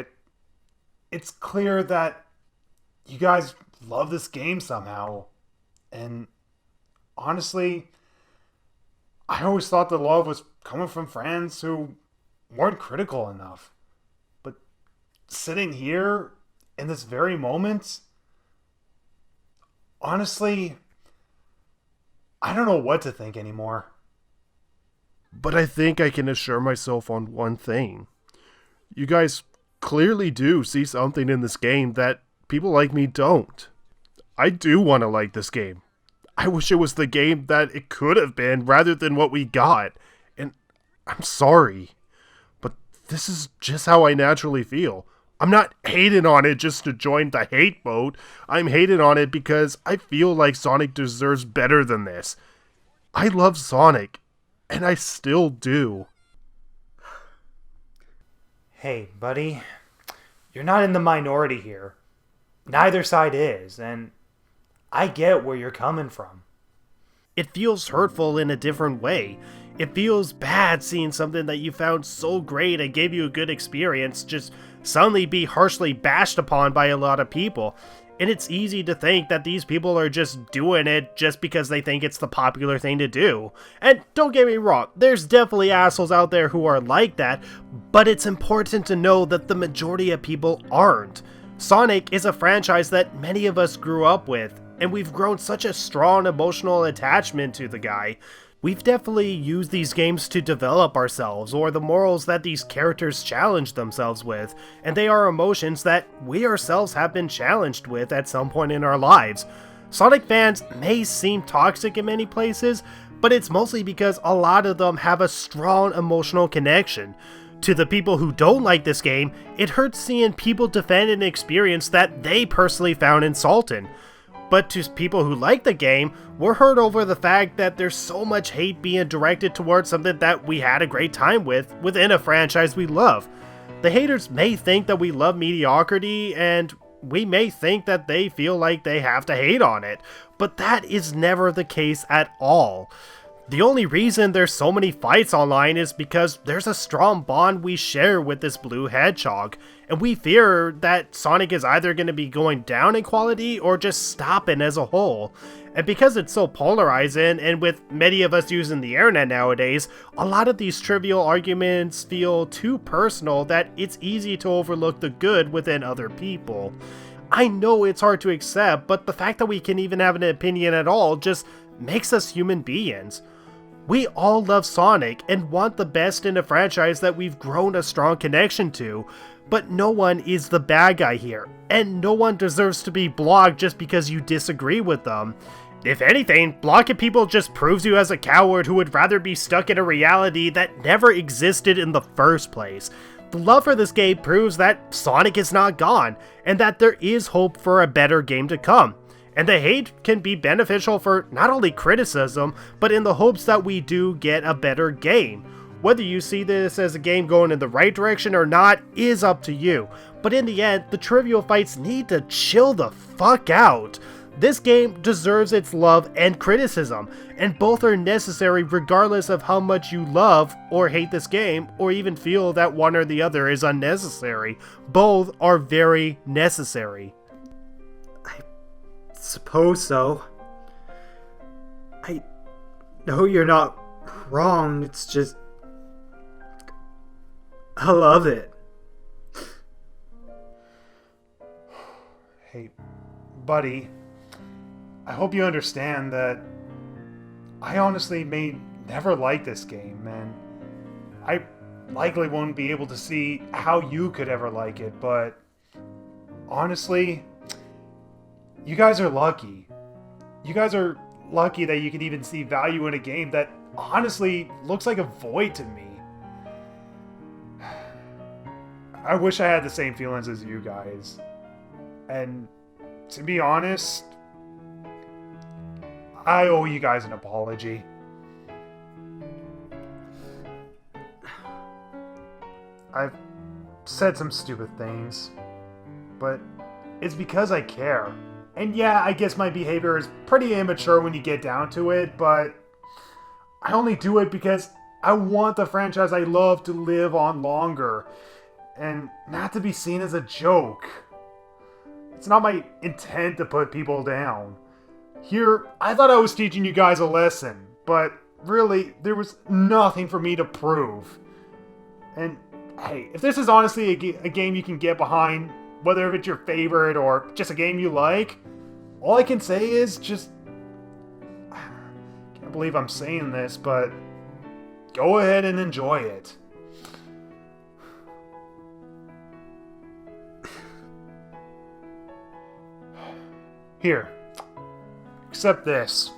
it's clear that you guys love this game somehow. And honestly, I always thought the love was coming from friends who weren't critical enough. But sitting here in this very moment, honestly, I don't know what to think anymore. But I think I can assure myself on one thing. You guys clearly do see something in this game that people like me don't. I do want to like this game. I wish it was the game that it could have been rather than what we got. And I'm sorry, but this is just how I naturally feel. I'm not hating on it just to join the hate boat. I'm hating on it because I feel like Sonic deserves better than this. I love Sonic, and I still do. Hey, buddy, you're not in the minority here. Neither side is, and I get where you're coming from. It feels hurtful in a different way. It feels bad seeing something that you found so great and gave you a good experience just suddenly be harshly bashed upon by a lot of people. And it's easy to think that these people are just doing it just because they think it's the popular thing to do. And don't get me wrong, there's definitely assholes out there who are like that, but it's important to know that the majority of people aren't. Sonic is a franchise that many of us grew up with, and we've grown such a strong emotional attachment to the guy. We've definitely used these games to develop ourselves, or the morals that these characters challenge themselves with, and they are emotions that we ourselves have been challenged with at some point in our lives. Sonic fans may seem toxic in many places, but it's mostly because a lot of them have a strong emotional connection. To the people who don't like this game, it hurts seeing people defend an experience that they personally found insulting. But to people who like the game, we're hurt over the fact that there's so much hate being directed towards something that we had a great time with within a franchise we love. The haters may think that we love mediocrity, and we may think that they feel like they have to hate on it, but that is never the case at all. The only reason there's so many fights online is because there's a strong bond we share with this blue hedgehog, and we fear that Sonic is either going to be going down in quality or just stopping as a whole. And because it's so polarizing, and with many of us using the internet nowadays, a lot of these trivial arguments feel too personal that it's easy to overlook the good within other people. I know it's hard to accept, but the fact that we can even have an opinion at all just makes us human beings. We all love Sonic and want the best in a franchise that we've grown a strong connection to, but no one is the bad guy here, and no one deserves to be blocked just because you disagree with them. If anything, blocking people just proves you as a coward who would rather be stuck in a reality that never existed in the first place. The love for this game proves that Sonic is not gone, and that there is hope for a better game to come. And the hate can be beneficial for not only criticism, but in the hopes that we do get a better game. Whether you see this as a game going in the right direction or not is up to you, but in the end, the trivial fights need to chill the fuck out. This game deserves its love and criticism, and both are necessary regardless of how much you love or hate this game, or even feel that one or the other is unnecessary. Both are very necessary. Suppose so. I know you're not wrong, it's just... I love it. Hey, buddy, I hope you understand that I honestly may never like this game, and I likely won't be able to see how you could ever like it, but honestly, you guys are lucky. You guys are lucky that you can even see value in a game that honestly looks like a void to me. I wish I had the same feelings as you guys. And to be honest, I owe you guys an apology. I've said some stupid things, but it's because I care. And yeah, I guess my behavior is pretty immature when you get down to it, but I only do it because I want the franchise I love to live on longer, and not to be seen as a joke. It's not my intent to put people down. Here, I thought I was teaching you guys a lesson, but really, there was nothing for me to prove. And hey, if this is honestly a game you can get behind, whether if it's your favorite or just a game you like, all I can say is just... Can't believe I'm saying this, but go ahead and enjoy it. Here, accept this.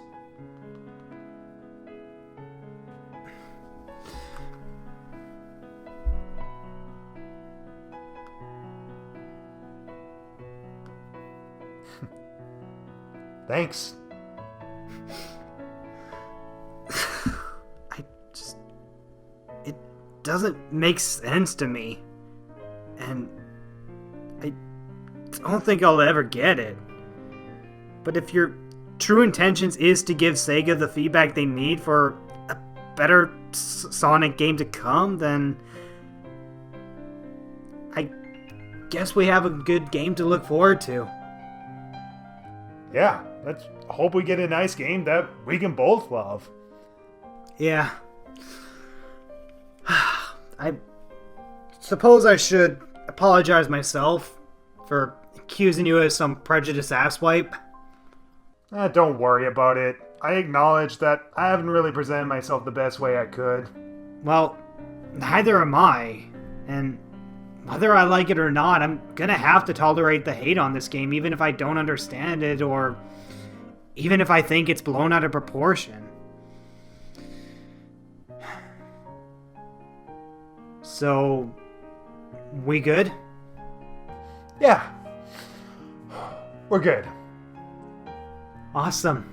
Thanks. It doesn't make sense to me. And I don't think I'll ever get it. But if your true intentions is to give Sega the feedback they need for a better Sonic game to come, then I guess we have a good game to look forward to. Yeah, let's hope we get a nice game that we can both love. Yeah. I suppose I should apologize myself for accusing you of some prejudiced asswipe. Don't worry about it. I acknowledge that I haven't really presented myself the best way I could. Well, neither am I. And whether I like it or not, I'm gonna have to tolerate the hate on this game, even if I don't understand it or even if I think it's blown out of proportion. So, we good? Yeah. We're good. Awesome.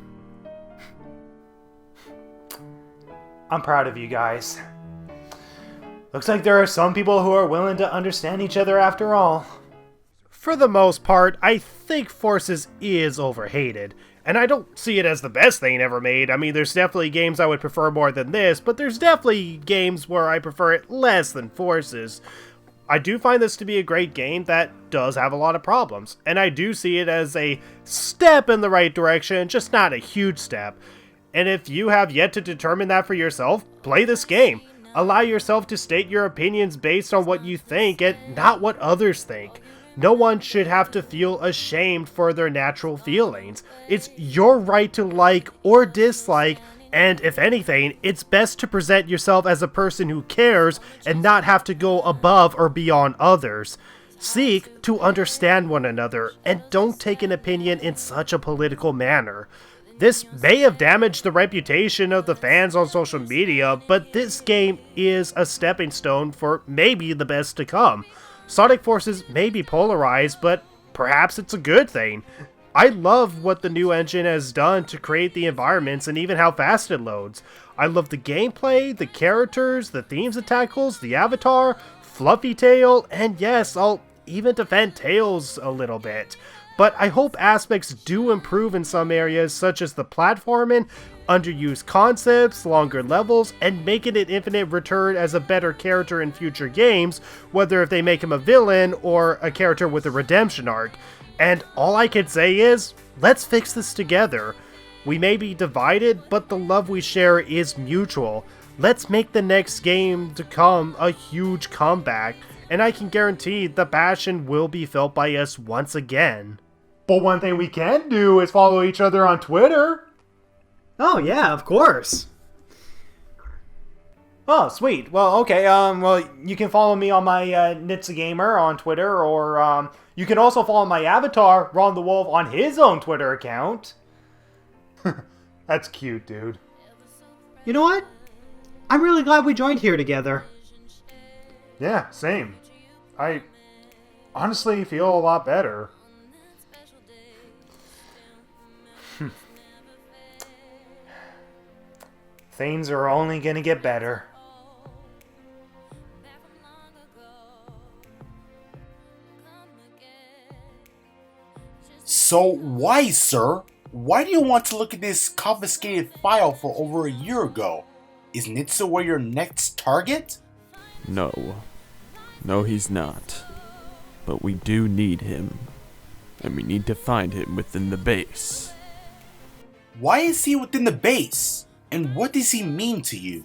I'm proud of you guys. Looks like there are some people who are willing to understand each other after all. For the most part, I think Forces is overhated, and I don't see it as the best thing ever made. I mean, there's definitely games I would prefer more than this, but there's definitely games where I prefer it less than Forces. I do find this to be a great game that does have a lot of problems, and I do see it as a step in the right direction, just not a huge step. And if you have yet to determine that for yourself, play this game. Allow yourself to state your opinions based on what you think and not what others think. No one should have to feel ashamed for their natural feelings. It's your right to like or dislike, and if anything, it's best to present yourself as a person who cares and not have to go above or beyond others. Seek to understand one another, and don't take an opinion in such a political manner. This may have damaged the reputation of the fans on social media, but this game is a stepping stone for maybe the best to come. Sonic Forces may be polarized, but perhaps it's a good thing. I love what the new engine has done to create the environments and even how fast it loads. I love the gameplay, the characters, the themes of Tackles, the avatar, Fluffy Tail, and yes, I'll even defend Tails a little bit. But I hope aspects do improve in some areas, such as the platforming, underused concepts, longer levels, and making it Infinite return as a better character in future games, whether if they make him a villain or a character with a redemption arc. And all I can say is, let's fix this together. We may be divided, but the love we share is mutual. Let's make the next game to come a huge comeback, and I can guarantee the passion will be felt by us once again. But one thing we can do is follow each other on Twitter. Oh yeah, of course. Oh, sweet. Well, okay. Well, you can follow me on my Nitsa on Twitter, or you can also follow my avatar, Ron the Wolf, on his own Twitter account. That's cute, dude. You know what? I'm really glad we joined here together. Yeah, same. I honestly feel a lot better. Things are only gonna get better. So why, sir? Why do you want to look at this confiscated file for over a year ago? Is Nitsa your next target? No. No, he's not. But we do need him. And we need to find him within the base. Why is he within the base? And what does he mean to you?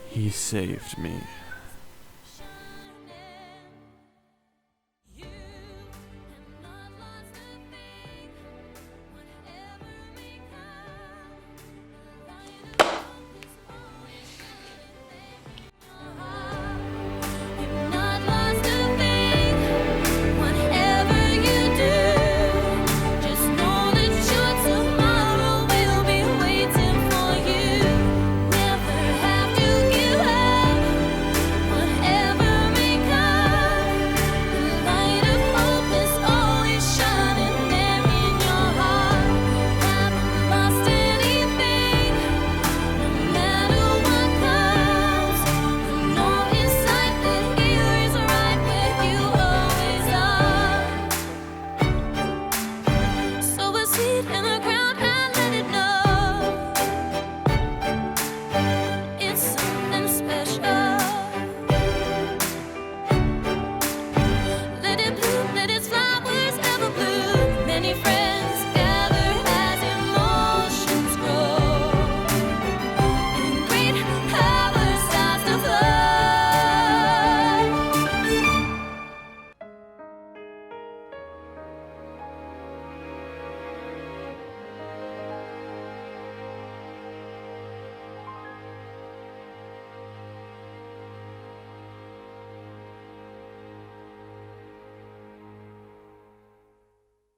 He saved me.